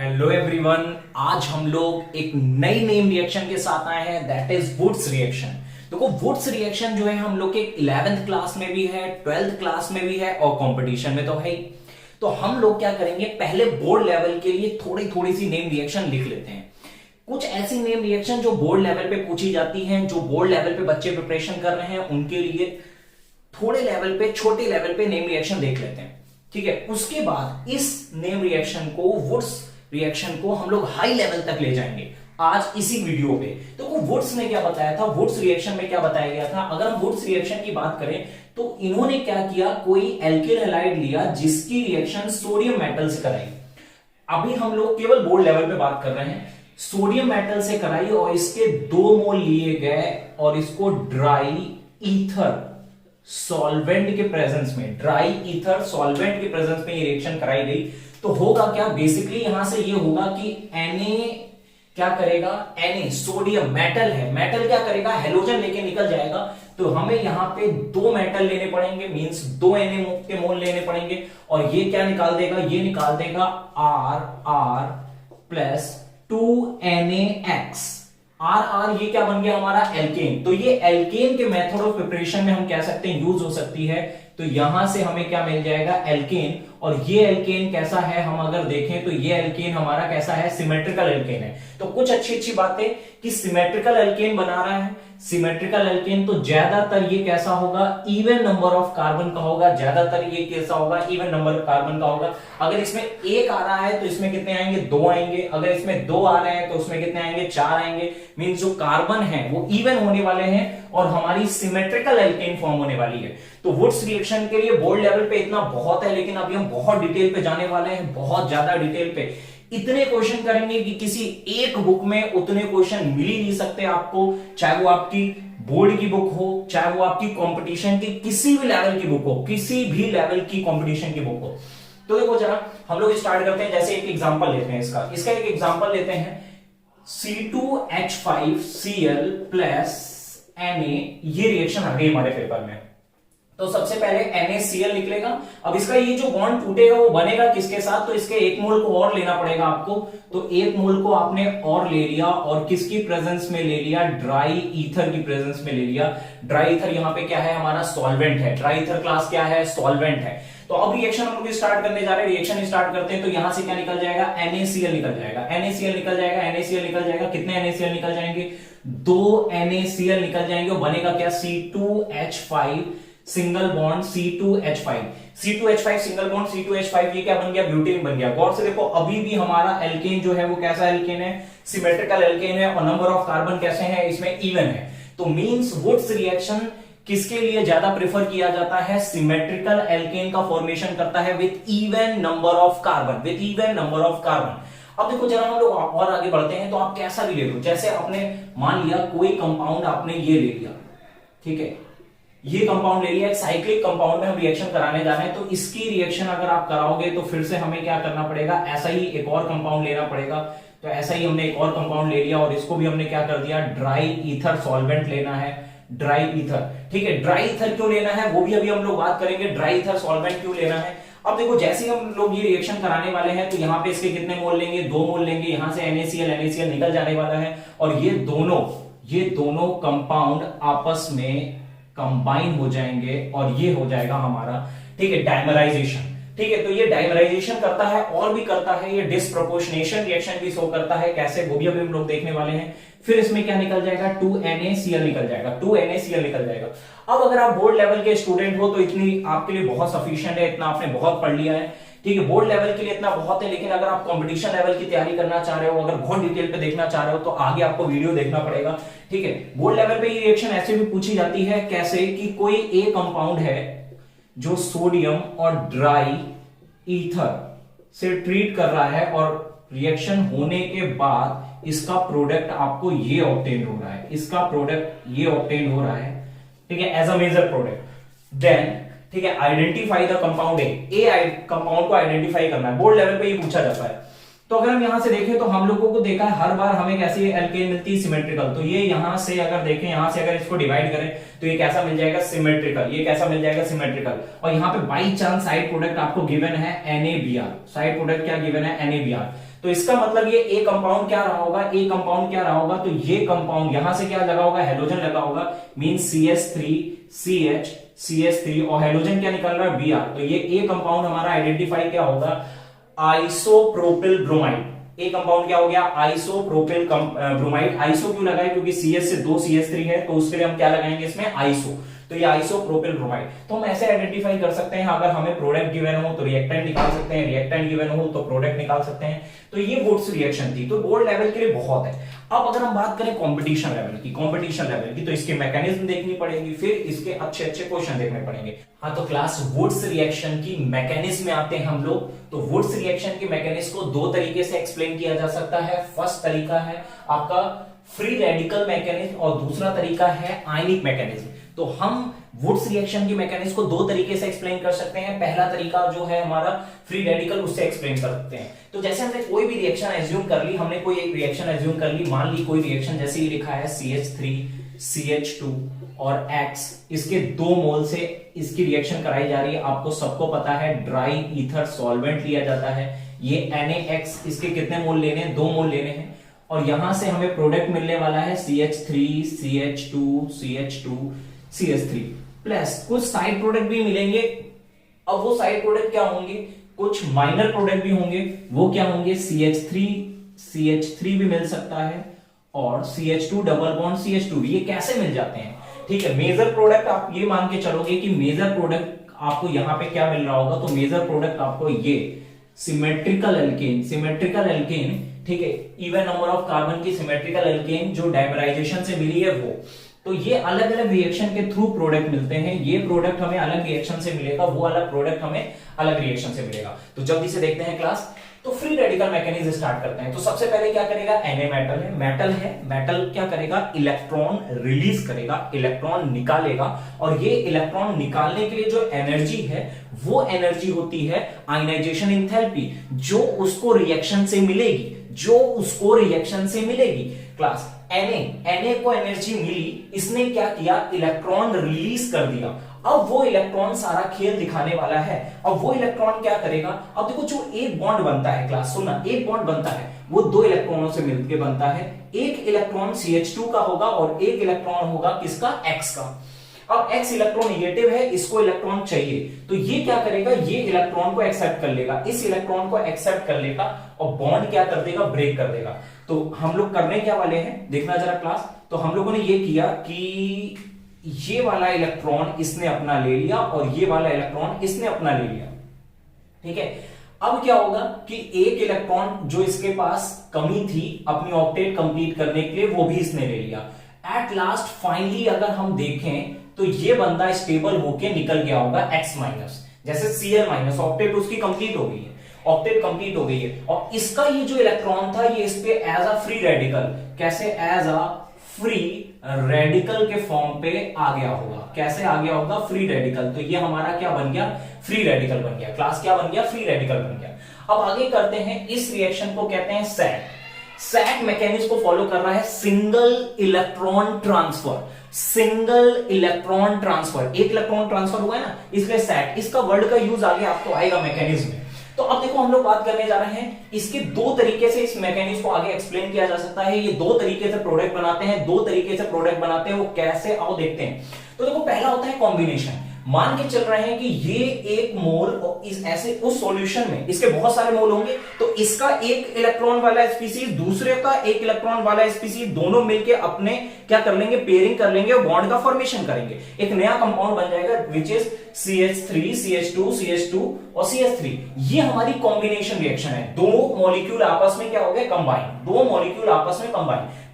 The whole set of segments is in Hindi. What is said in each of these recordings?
हेलो एवरीवन, आज हम लोग एक नई नेम रिएक्शन के साथ आए हैं, दैट इज वुड्स रिएक्शन। देखो, वुड्स रिएक्शन जो है हम लोग के 11th क्लास में भी है, 12th क्लास में भी है और कंपटीशन में तो है ही। तो हम लोग क्या करेंगे, पहले बोर्ड लेवल के लिए थोड़ी थोड़ी सी नेम रिएक्शन लिख लेते हैं। कुछ ऐसी नेम रिएक्शन जो बोर्ड लेवल पे पूछी जाती हैं, जो बोर्ड लेवल पे बच्चे प्रिपरेशन कर रहे हैं, उनके लिए थोड़े लेवल पे, छोटे लेवल पे नेम रिएक्शन देख लेते हैं। ठीक है, उसके बाद इस नेम रिएक्शन को, वुड्स रिएक्शन को हम लोग हाई लेवल तक ले जाएंगे आज इसी वीडियो पे। तो वुड्स ने क्या बताया था, वुड्स रिएक्शन में क्या बताया गया था। अगर हम वुड्स रिएक्शन की बात करें तो इन्होंने क्या किया, कोई एल्किल हैलाइड लिया जिसकी रिएक्शन सोडियम मेटल से कराई। अभी हम लोग केवल बोर्ड लेवल पे बात कर रहे हैं। सोडियम मेटल से कराई और इसके 2 मोल लिए गए और इसको ड्राई ईथर सॉल्वेंट के प्रेजेंस में, ड्राई ईथर सॉल्वेंट के प्रेजेंस में ये रिएक्शन कराई गई। तो होगा क्या, बेसिकली यहां से ये होगा कि Na क्या करेगा, Na सोडियम मेटल है, मेटल क्या करेगा, हेलोजन लेके निकल जाएगा। तो हमें यहां पे 2 मेटल लेने पड़ेंगे, मींस 2 Na के मोल लेने पड़ेंगे और ये क्या निकाल देगा, ये निकाल देगा R प्लस 2NaX। R ये क्या बन गया हमारा, एल्केन। तो ये एल्केन के मेथड ऑफ प्रिपरेशन में हम कह सकते हैं यूज हो सकती है। तो यहां से हमें क्या मिल जाएगा, एल्केन। और ये एल्केन कैसा है, हम अगर देखें तो ये एल्केन हमारा कैसा है, सिमेट्रिकल एल्केन है। तो कुछ अच्छी अच्छी बातें कि सिमेट्रिकल एल्केन बना रहा है। सिमेट्रिकल एल्केन तो ज्यादातर ये कैसा होगा, इवन नंबर ऑफ कार्बन का होगा। ज्यादातर ये कैसा होगा, इवन नंबर ऑफ कार्बन का होगा। अगर इसमें 1 आ रहा है तो इसमें कितने आएंगे, 2 आएंगे। अगर इसमें 2 आ रहे हैं तो उसमें कितने आएंगे, 4 आएंगे। मींस जो कार्बन है वो इवन होने वाले हैं और हमारी सिमेट्रिकल एल्केन फॉर्म होने वाली है। तो वुड्स रिएक्शन के लिए बोर्ड लेवल पे इतना बहुत है, लेकिन अभी हम बहुत डिटेल पे जाने वाले हैं, बहुत ज्यादा डिटेल पे। इतने क्वेश्चन करेंगे कि किसी एक बुक में उतने क्वेश्चन मिल ही नहीं सकते आपको, चाहे वो आपकी बोर्ड की बुक हो, चाहे वो आपकी कंपटीशन की किसी भी लेवल की बुक हो, किसी भी लेवल की कंपटीशन की बुक हो। तो देखो जरा, हम लोग स्टार्ट करते हैं। जैसे एक एग्जांपल लेते हैं, इसका एक एग्जांपल लेते हैं। C2H5Cl प्लस Na, ये रिएक्शन आ गई हमारे पेपर में। तो सबसे पहले NaCl निकलेगा। अब इसका ये जो बॉन्ड टूटेगा वो बनेगा किसके साथ, तो इसके 1 मोल को और लेना पड़ेगा आपको। तो 1 मोल को आपने और ले लिया और किसकी प्रेजेंस में ले लिया, ड्राई ईथर की प्रेजेंस में ले लिया। ड्राई ईथर यहाँ पे क्या है, हमारा सॉल्वेंट है। ड्राई ईथर क्लास क्या है, सॉल्वेंट है। तो अब रिएक्शन हम लोग स्टार्ट करने जा रहे हैं। रिएक्शन स्टार्ट करते हैं तो यहां से क्या निकल जाएगा, NaCl निकल जाएगा। NaCl निकल जाएगा, NaCl निकल जाएगा। कितने NaCl निकल जाएंगे, 2 NaCl निकल जाएंगे और बनेगा क्या, C2H5 single bond C2H5। C2H5 single bond C2H5, ये क्या बन गया, ब्यूटेन बन गया। गौर से देखो, अभी भी हमारा एल्केन जो है वो कैसा एल्केन है, सिमेट्रिकल एल्केन है और नंबर ऑफ कार्बन कैसे हैं, इसमें इवन है। तो मींस वुड्स रिएक्शन किसके लिए ज्यादा प्रेफर किया जाता है, सिमेट्रिकल एल्केन का फॉर्मेशन करता है with even number of carbon, with even number of carbon. अब देखो जरा, हम लोग और आगे बढ़ते हैं। तो आप कैसा भी ले लो, जैसे आपने मान लिया कोई कंपाउंड आपने ये ले लिया, ठीक है, ये कंपाउंड ले लिया, एक साइक्लिक कंपाउंड में हम रिएक्शन कराने जा रहे हैं। तो इसकी रिएक्शन अगर आप कराओगे तो फिर से हमें क्या करना पड़ेगा, ऐसा ही एक और कंपाउंड लेना पड़ेगा। तो ऐसा ही हमने एक और कंपाउंड ले लिया और इसको भी हमने क्या कर दिया, ड्राई ईथर सॉल्वेंट लेना है, ड्राई ईथर। ठीक है, ड्राई ईथर क्यों लेना है वो भी अभी हम लोग बात करेंगे, ड्राई ईथर सॉल्वेंट क्यों लेना है। अब देखो, जैसे हम लोग ये रिएक्शन कराने वाले हैं तो यहाँ पे इसके कितने मोल लेंगे, 2 मोल लेंगे। यहां से NaCl निकल जाने वाला है और ये दोनों कंपाउंड आपस में कंबाइन हो जाएंगे और ये हो जाएगा हमारा, ठीक है, डाइमराइजेशन। ठीक है, तो ये डाइमराइजेशन करता है और भी करता है ये डिस्प्रोपोर्शनेशन रिएक्शन भी शो करता है। कैसे, वो भी अभी हम लोग देखने वाले हैं। फिर इसमें क्या निकल जाएगा, 2NaCl निकल जाएगा, 2NaCl निकल जाएगा। अब अगर आप बोर्ड लेवल के स्टूडेंट हो तो इतनी आपके लिए बहुत सफिशिएंट है, इतना आपने बहुत पढ़ लिया है। ठीक है, बोर्ड लेवल के लिए इतना बहुत है। लेकिन अगर आप कंपटीशन लेवल की तैयारी करना चाह रहे हो, अगर बहुत डिटेल पे देखना चाह रहे हो तो आगे आपको वीडियो देखना पड़ेगा। ठीक है, बोर्ड लेवल पे ये रिएक्शन ऐसे भी पूछी जाती है, कैसे कि कोई एक कंपाउंड है जो सोडियम और ड्राई ईथर से ट्रीट कर रहा है और रिएक्शन होने के बाद इसका प्रोडक्ट आपको ये ऑब्टेन हो रहा है, इसका प्रोडक्ट ये ऑब्टेन हो रहा है। ठीक है, as a major product. Then ठीक है, identify the compound a compound को आइडेंटिफाई करना है, बोर्ड लेवल पे ये पूछा जाता है। तो अगर हम यहां से देखें तो हम लोगों को देखा है हर बार हमें कैसी एल्केन मिलती है, सिमेट्रिकल। तो ये यहां से अगर देखें, यहां से अगर इसको डिवाइड करें तो ये कैसा मिल जाएगा, सिमेट्रिकल। ये कैसा मिल जाएगा, सिमेट्रिकल। और यहाँ पे बाई चांस साइड प्रोडक्ट आपको गिवन है NaBr, साइड प्रोडक्ट क्या गिवन है, NaBr। तो इसका मतलब ये ए कंपाउंड क्या रहा होगा, ए कंपाउंड क्या रहा होगा, तो ये कंपाउंड यहां से क्या लगा होगा, हेलोजन लगा होगा, मीन CH3 और हेलोजन क्या निकल रहा है, Br। तो ये ए कंपाउंड हमारा आइडेंटिफाई क्या होगा, आइसोप्रोपिल ब्रोमाइड। ए कंपाउंड क्या हो गया, आइसोप्रोपिल ब्रोमाइड। आइसो क्यों लगाए, क्योंकि CH से 2 CH3 है, तो उसके लिए हम क्या लगाएंगे इसमें, आइसो। तो ये आइसोप्रोपिल ब्रोमाइड। तो हम ऐसे आइडेंटिफाई कर सकते हैं, अगर हमें प्रोडक्ट गिवन हो तो रिएक्टेंट निकाल सकते हैं, रिएक्टेंट गिवन हो तो प्रोडक्ट निकाल सकते हैं। तो ये वुड्स रिएक्शन थी, तो बोर्ड लेवल के लिए बहुत है। अब अगर हम बात करें कंपटीशन लेवल की, तो इसके मैकेनिज्म देखनी पड़ेगी, फिर इसके अच्छे अच्छे क्वेश्चन देखने पड़ेंगे। हाँ, तो क्लास वुड्स रिएक्शन की मैकेनिज्म में आते हैं हम लोग। तो वुड्स रिएक्शन की मैकेनिज्म को दो तरीके से एक्सप्लेन किया जा सकता है। फर्स्ट तरीका है आपका फ्री रेडिकल मैकेनिज्म और दूसरा तरीका है आयनिक मैकेनिज्म। तो हम वुड्स रिएक्शन की मैकेनिज्म को दो तरीके से एक्सप्लेन कर सकते हैं। पहला तरीका जो है हमारा फ्री रेडिकल, उससे एक्सप्लेन कर सकते हैं। तो जैसे हमने कोई भी रिएक्शन एज्यूम कर ली, हमने कोई एक रिएक्शन एज्यूम कर ली, मान ली कोई रिएक्शन जैसे ये लिखा है CH3 CH2 और X, इसके 2 मोल से इसकी रिएक्शन कराई जा रही है। आपको सबको पता है ड्राई ईथर सॉल्वेंट लिया जाता है। ये NaX, इसके कितने मोल लेने हैं, 2 मोल लेने हैं। और यहां से हमें प्रोडक्ट मिलने वाला है CH3 CH2 CH2 CH3 plus कुछ साइड प्रोडक्ट भी मिलेंगे। अब वो साइड प्रोडक्ट क्या होंगे, कुछ माइनर प्रोडक्ट भी होंगे। वो क्या होंगे, CH3 भी मिल सकता है और CH2 डबल बॉन्ड CH2 भी। ये कैसे मिल जाते हैं, ठीक है। मेजर प्रोडक्ट आप ये मान के चलोगे कि मेजर प्रोडक्ट आपको यहां पे क्या मिल रहा होगा, तो मेजर प्रोडक्ट आपको ये सिमेट्रिकल एल्केन, ठीक है, इवन नंबर ऑफ कार्बन की सिमेट्रिकल एल्केन जो डाइमराइजेशन से मिली है वो। तो ये अलग अलग रिएक्शन के थ्रू प्रोडक्ट मिलते हैं। ये प्रोडक्ट हमें अलग रिएक्शन से मिलेगा, वो अलग प्रोडक्ट हमें अलग रिएक्शन से मिलेगा। तो जल्दी से देखते हैं क्लास। तो फ्री रेडिकल मैकेनिज्म स्टार्ट करते हैं। तो सबसे पहले क्या करेगा, मेटल क्या करेगा, इलेक्ट्रॉन रिलीज करेगा, इलेक्ट्रॉन निकालेगा। और ये इलेक्ट्रॉन निकालने के लिए जो एनर्जी है वो एनर्जी होती है आयनाइजेशन एंथैल्पी, जो उसको रिएक्शन से मिलेगी। क्लास Na को एनर्जी मिली, इसने क्या किया, इलेक्ट्रॉन रिलीज कर दिया। अब वो इलेक्ट्रॉन सारा खेल दिखाने वाला है। अब वो इलेक्ट्रॉन क्या करेगा, अब देखो जो एक बॉन्ड बनता है, क्लास सुनना, एक बॉन्ड बनता है वो 2 इलेक्ट्रॉनों से मिलकर बनता है। एक इलेक्ट्रॉन CH2 का होगा और एक इलेक्ट्रॉन होगा किसका, X का। अब X इलेक्ट्रॉन निगेटिव है, इसको इलेक्ट्रॉन चाहिए, तो ये क्या करेगा, ये इलेक्ट्रॉन को एक्सेप्ट कर लेगा, इस इलेक्ट्रॉन को एक्सेप्ट कर लेगा और बॉन्ड क्या कर देगा, ब्रेक कर देगा। तो हम लोग करने क्या वाले हैं, देखना जरा क्लास। तो हम लोगों ने ये किया कि ये वाला इलेक्ट्रॉन इसने अपना ले लिया और ये वाला इलेक्ट्रॉन इसने अपना ले लिया, ठीक है। अब क्या होगा कि एक इलेक्ट्रॉन जो इसके पास कमी थी अपनी ऑक्टेट कंप्लीट करने के लिए, वो भी इसने ले लिया। एट लास्ट फाइनली अगर हम देखें तो ये बंदा स्टेबल होके निकल गया होगा X माइनस, जैसे Cl माइनस, ऑक्टेट उसकी कंप्लीट हो गई है, और इसका ये जो इलेक्ट्रॉन था ये इस पे एज अ फ्री रेडिकल, कैसे, एज अ फ्री रेडिकल के फॉर्म पे आ गया होगा। कैसे आ गया होगा, फ्री रेडिकल। तो ये हमारा क्या बन गया, फ्री रेडिकल बन गया। क्लास क्या बन गया, फ्री रेडिकल बन गया। अब आगे करते हैं, इस रिएक्शन को कहते हैं सैट मैकेनिज्म को फॉलो कर रहा है सिंगल इलेक्ट्रॉन ट्रांसफर। एक इलेक्ट्रॉन ट्रांसफर हुआ है ना, इसलिए सैट, इसका वर्ड का यूज आगे आपको आएगा मैकेनिज्म में। तो अब देखो हम लोग बात करने जा रहे हैं, इसके 2 तरीके से इस मैकेनिज्म को आगे एक्सप्लेन किया जा सकता है। ये 2 तरीके से प्रोडक्ट बनाते हैं, वो कैसे, आओ देखते हैं। तो देखो पहला होता है कॉम्बिनेशन। मान के चल रहे हैं कि ये एक मोल इस ऐसे उस सॉल्यूशन में इसके बहुत सारे मोल होंगे, तो इसका एक इलेक्ट्रॉन वाला स्पीसीज, दूसरे का एक इलेक्ट्रॉन वाला स्पीसीज, दोनों मिलके अपने क्या कर लेंगे, पेयरिंग कर लेंगे और बॉन्ड का फॉर्मेशन करेंगे। एक नया कंपाउंड बन जाएगा विच इज CH3 CH2 और CH3। ये हमारी कॉम्बिनेशन रिएक्शन है। 2 मॉलिक्यूल आपस में क्या हो गए, कंबाइन।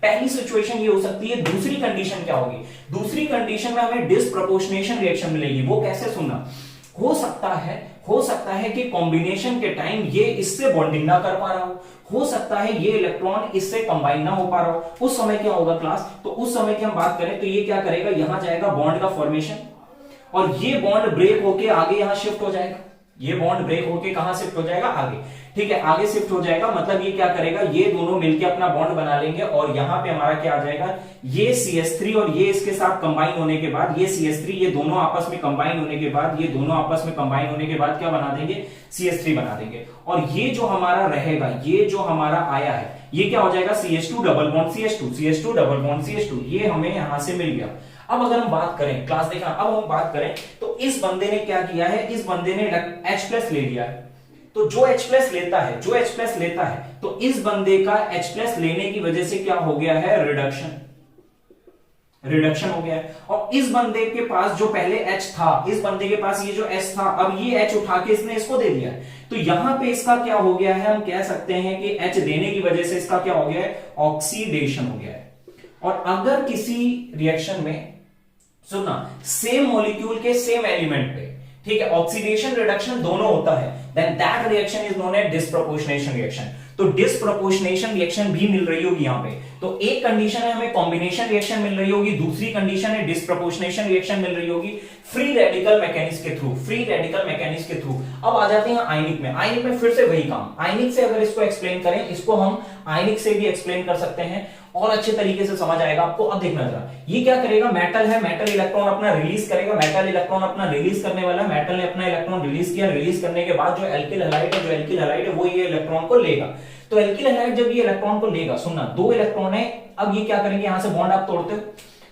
पहली सिचुएशन ये हो सकती है। दूसरी कंडीशन क्या होगी, दूसरी कंडीशन में हमें डिसप्रोपोर्शनेशन रिएक्शन मिलेगी। वो कैसे, सुनना, हो सकता है कि कॉम्बिनेशन के टाइम ये इससे बॉन्डिंग ना कर पा रहा हो सकता है ये इलेक्ट्रॉन इससे कंबाइन ना हो पा रहा हो। उस समय क्या होगा क्लास, तो उस समय की हम बात करें तो ये क्या करेगा, यहां जाएगा बॉन्ड का फॉर्मेशन और ये बॉन्ड ब्रेक होके आगे यहां शिफ्ट हो जाएगा। ये बॉन्ड ब्रेक होके कहां शिफ्ट हो जाएगा, आगे, ठीक है, आगे शिफ्ट हो जाएगा, मतलब ये क्या करेगा, ये दोनों मिलकर अपना बॉन्ड बना लेंगे और यहां पे हमारा क्या आ जाएगा, ये CH3 और ये इसके साथ कंबाइन होने के बाद ये CH3, ये दोनों आपस में कंबाइन होने के बाद, ये दोनों आपस में कंबाइन होने के बाद क्या बना देंगे, CH3 बना देंगे। और ये जो हमारा रहेगा, ये जो हमारा आया है, ये क्या हो जाएगा, CH2 double bond CH2, CH2 double bond CH2, ये हमें यहां से मिल गया। अब अगर हम बात करें, क्लास देखना, अब हम बात करें तो इस बंदे ने क्या किया है, इस बंदे ने H+ ले लिया है। तो जो H+ लेता है, जो H+ लेता है, तो इस बंदे का H+ लेने की वजह से क्या हो गया है, रिडक्शन, रिडक्शन हो गया है। और इस बंदे के पास जो पहले H था, इस बंदे के पास ये जो H था, अब ये H उठा के इसने इसको दे दिया है। तो यहां पे इसका क्या हो गया है, हम कह सकते हैं कि H देने की वजह से इसका क्या हो गया है, ऑक्सीडेशन हो गया है। और अगर किसी रिएक्शन में, सुनना, सेम मॉलिक्यूल के सेम एलिमेंट पे, ठीक है, ऑक्सीडेशन रिडक्शन दोनों होता है, then that reaction is known as disproportionation reaction. तो डिस्प्रोपोर्शनेशन रिएक्शन भी मिल रही होगी यहां पे। तो एक कंडीशन है हमें कॉम्बिनेशन रिएक्शन मिल रही होगी, दूसरी कंडीशन है डिस्प्रोपोर्शनेशन रिएक्शन मिल रही होगी फ्री रेडिकल मैकेनिक्स के थ्रू, फ्री रेडिकल मैकेनिक्स के थ्रू। अब आ जाते हैं आयनिक में। आयनिक में फिर से वही काम, आयनिक से अगर इसको एक्सप्लेन करें, इसको हम आयनिक से भी एक्सप्लेन कर सकते हैं और अच्छे तरीके से समझ आएगा आपको। अब देखना जरा, ये क्या करेगा, मेटल है, मेटल इलेक्ट्रॉन अपना रिलीज करेगा, मेटल इलेक्ट्रॉन अपना रिलीज करने वाला है, मेटल ने अपना इलेक्ट्रॉन रिलीज किया, रिलीज करने के बाद जो एल्किल हैलाइड है, जो एल्किल हैलाइड है वो ये इलेक्ट्रॉन को लेगा। तो एल्किल हैलाइड जब ये इलेक्ट्रॉन को लेगा, सुनना, दो इलेक्ट्रॉन है, अब ये क्या करेंगे, यहां से बॉन्ड आप तोड़ते हो,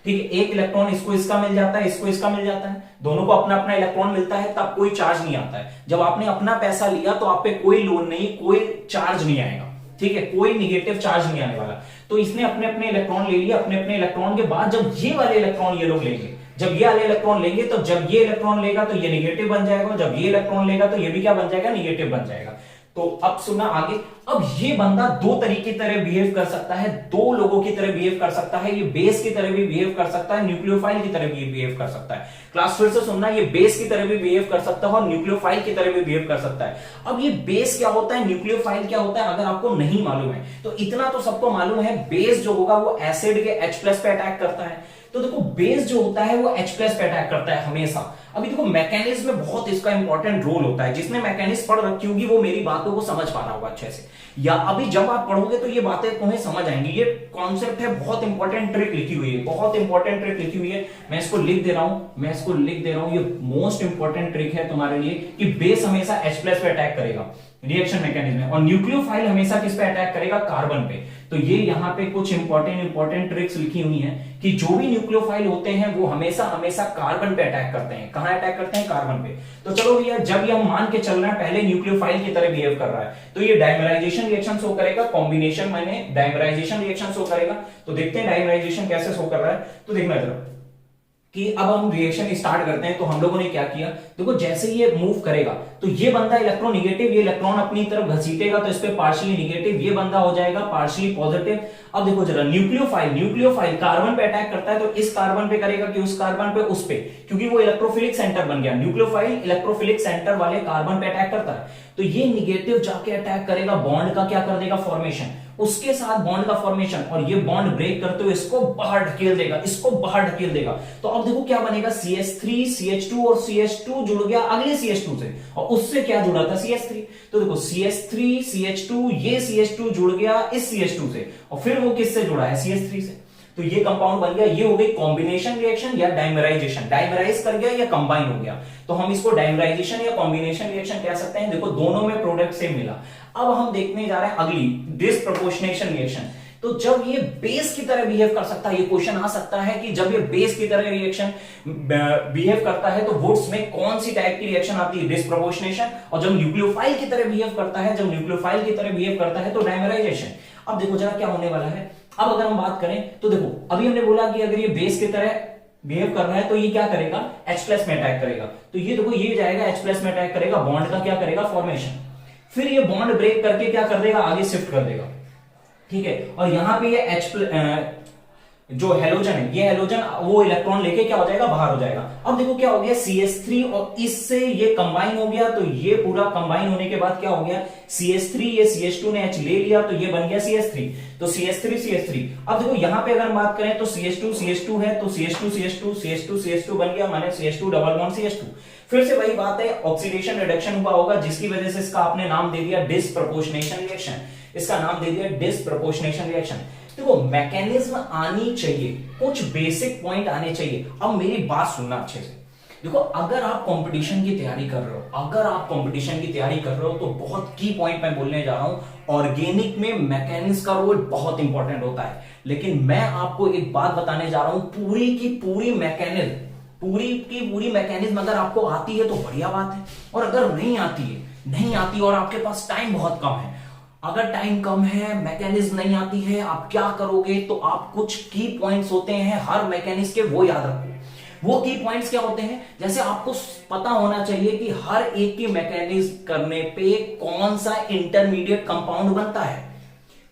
ठीक है, एक इलेक्ट्रॉन इसको इसका मिल जाता है, इसको इसका मिल जाता है, दोनों को अपना अपना इलेक्ट्रॉन मिलता है, तब कोई चार्ज नहीं आता है। जब आपने अपना पैसा लिया तो आप पे कोई लोन नहीं, कोई चार्ज नहीं आएगा, ठीक है, कोई निगेटिव चार्ज नहीं आने वाला। तो इसने अपने अपने इलेक्ट्रॉन ले लिए, अपने अपने इलेक्ट्रॉन के बाद जब ये वाले इलेक्ट्रॉन ये लोग लेंगे, जब ये वाले इलेक्ट्रॉन लेंगे, तो जब ये इलेक्ट्रॉन लेगा तो ये निगेटिव बन जाएगा, जब ये इलेक्ट्रॉन लेगा तो ये भी क्या बन जाएगा, निगेटिव बन जाएगा। तो अब सुनना आगे, अब ये बंदा दो तरीके की तरह बिहेव कर सकता है, दो लोगों की तरह बिहेव कर सकता है, ये बेस की तरह भी बिहेव कर सकता है, न्यूक्लियोफाइल की तरह भी बिहेव कर सकता है। क्लास फिर से सुनना, ये बेस की तरह भी बिहेव कर सकता है और न्यूक्लियोफाइल की तरह भी बिहेव कर सकता है। अब ये बेस क्या होता है, न्यूक्लियोफाइल क्या होता है, अगर आपको नहीं मालूम है तो इतना तो सबको मालूम है, बेस जो होगा वो एसिड के H+ पे अटैक करता है। तो देखो बेस जो होता है वो H+ पे अटैक करता है हमेशा। अभी देखो मैकेनिज्म में बहुत इसका इंपॉर्टेंट रोल होता है, जिसने मैकेनिज्म पढ़ रखी होगी वो मेरी बातों को समझ पा रहा होगा अच्छे से, या अभी जब आप पढ़ोगे तो ये बातें तुम्हें समझ आएंगी। ये कॉन्सेप्ट है, बहुत इंपॉर्टेंट ट्रिक लिखी हुई है, बहुत इंपॉर्टेंट ट्रिक लिखी हुई है। मैं इसको लिख दे रहा हूं, ये मोस्ट इंपॉर्टेंट ट्रिक है तुम्हारे लिए कि बेस हमेशा H+ पे अटैक करेगा रिएक्शन मैकेनिज्म में, और न्यूक्लियोफाइल हमेशा किस पे अटैक करेगा, कार्बन पे। तो ये यहाँ पे कुछ इंपॉर्टेंट ट्रिक्स लिखी हुई हैं कि जो भी न्यूक्लियोफाइल होते हैं वो हमेशा कार्बन पे अटैक करते हैं। कहां अटैक करते हैं, कार्बन पे। तो चलो भैया, जब ये हम मान के चल रहे हैं पहले न्यूक्लियोफाइल की तरह बिहेव कर रहा है, तो ये डाइमराइजेशन रिएक्शन शो करेगा, कॉम्बिनेशन माने डाइमराइजेशन रिएक्शन शो करेगा। तो देखते हैं डाइमराइजेशन कैसे शो कर रहा है। तो देखना जरा कि अब हम रिएक्शन स्टार्ट करते हैं। तो हम लोगों ने क्या किया, देखो जैसे ये मूव करेगा तो ये बंदा इलेक्ट्रॉन निगेटिव, ये इलेक्ट्रॉन अपनी तरफ घसीटेगा तो इस पे पार्शियली निगेटिव, ये बंदा हो जाएगा पार्शियली पॉजिटिव। अब देखो जरा, न्यूक्लियोफाइल कार्बन पे अटैक करता है, तो इस कार्बन पे करेगा कि उस कार्बन पे, उस पे, क्योंकि वो इलेक्ट्रोफिलिक सेंटर बन गया। न्यूक्लियोफाइल इलेक्ट्रोफिलिक सेंटर वाले कार्बन पे अटैक करता है, तो ये निगेटिव जाके अटैक करेगा, बॉन्ड का क्या कर देगा, फॉर्मेशन, उसके साथ बॉन्ड का फॉर्मेशन, और ये बॉन्ड ब्रेक करते हुए इसको बाहर ढकेल देगा, इसको बाहर ढकेल देगा। तो अब देखो क्या बनेगा, CH3 CH2 और CH2 जुड़ गया अगले CH2 से, और उससे क्या जुड़ा था, CH3। तो देखो CH3 CH2, ये CH2 जुड़ गया इस CH2 से, और फिर वो किससे जुड़ा है, CH3 से। तो ये कंपाउंड बन गया। ये हो गई कॉम्बिनेशन रिएक्शन या डाइमराइजेशन, डाइमराइज कर गया या कंबाइन हो गया। तो हम इसको डाइमराइजेशन या कॉम्बिनेशन रिएक्शन कह सकते हैं। देखो दोनों में प्रोडक्ट सेम मिला। अब हम देखने जा रहे हैं अगली, डिस्प्रोपोर्शनेशन रिएक्शन। तो जब ये बेस की तरह बिहेव कर सकता है, ये क्वेश्चन आ सकता है कि जब ये बेस की तरह रिएक्शन बिहेव करता है तो वुड्स में कौन सी टाइप की रिएक्शन आती है, डिस्प्रोपोर्शनेशन। और जब न्यूक्लियोफाइल की तरह बिहेव करता है, तो डाइमराइजेशन। अब देखो जरा क्या होने वाला है। अब अगर हम बात करें तो देखो, अभी हमने बोला कि अगर ये बेस की तरह बिहेव कर रहा है तो ये क्या करेगा, H+ में अटैक करेगा। तो ये देखो, ये जाएगा H+ में अटैक करेगा, बॉन्ड का क्या करेगा, फॉर्मेशन। फिर ये बॉन्ड ब्रेक करके क्या कर देगा, आगे शिफ्ट कर देगा, ठीक है। और यहां पे ये जो हेलोजन है, ये हेलोजन वो इलेक्ट्रॉन लेके क्या हो जाएगा, बाहर हो जाएगा। अब देखो क्या हो गया, CH3 और इससे ये कंबाइन हो गया, तो ये पूरा कंबाइन होने के बाद क्या हो गया, CH3, ये CH2 ने H ले लिया, तो ये बन गया CH3, तो CH3 CH3। अब देखो यहां पे अगर बात करें तो CH2 CH2 है, तो CH2 CH2 CH2 CH2 बन गया, माने CH2 डबल बॉन्ड CH2। फिर से वही बात है, ऑक्सीडेशन रिडक्शन हुआ होगा, जिसकी वजह से इसका आपने नाम दे दिया डिसप्रपोर्शनेशन रिएक्शन, इसका नाम दे दिया डिसप्रपोर्शनेशन रिएक्शन। देखो मैकेनिज्म आनी चाहिए, कुछ बेसिक पॉइंट आने चाहिए। अब मेरी बात सुनना अच्छे से, देखो अगर आप कंपटीशन की तैयारी कर रहे हो, अगर आप कंपटीशन की तैयारी कर रहे हो तो बहुत की पॉइंट मैं बोलने जा रहा हूं। ऑर्गेनिक में मैकेनिज्म का रोल बहुत इंपॉर्टेंट होता है, लेकिन मैं आपको एक बात बताने जा रहा हूं, पूरी की पूरी मैकेनिज्म अगर आपको आती है तो बढ़िया बात है, और अगर नहीं आती और आपके पास टाइम बहुत कम है, अगर टाइम कम है, मैकेनिज्म नहीं आती है, आप क्या करोगे, तो आप कुछ की पॉइंट्स होते हैं हर मैकेनिज्म के, वो याद रखो। वो की पॉइंट्स क्या होते हैं, जैसे आपको पता होना चाहिए कि हर एक की मैकेनिज्म करने पे कौन सा इंटरमीडिएट कंपाउंड बनता है,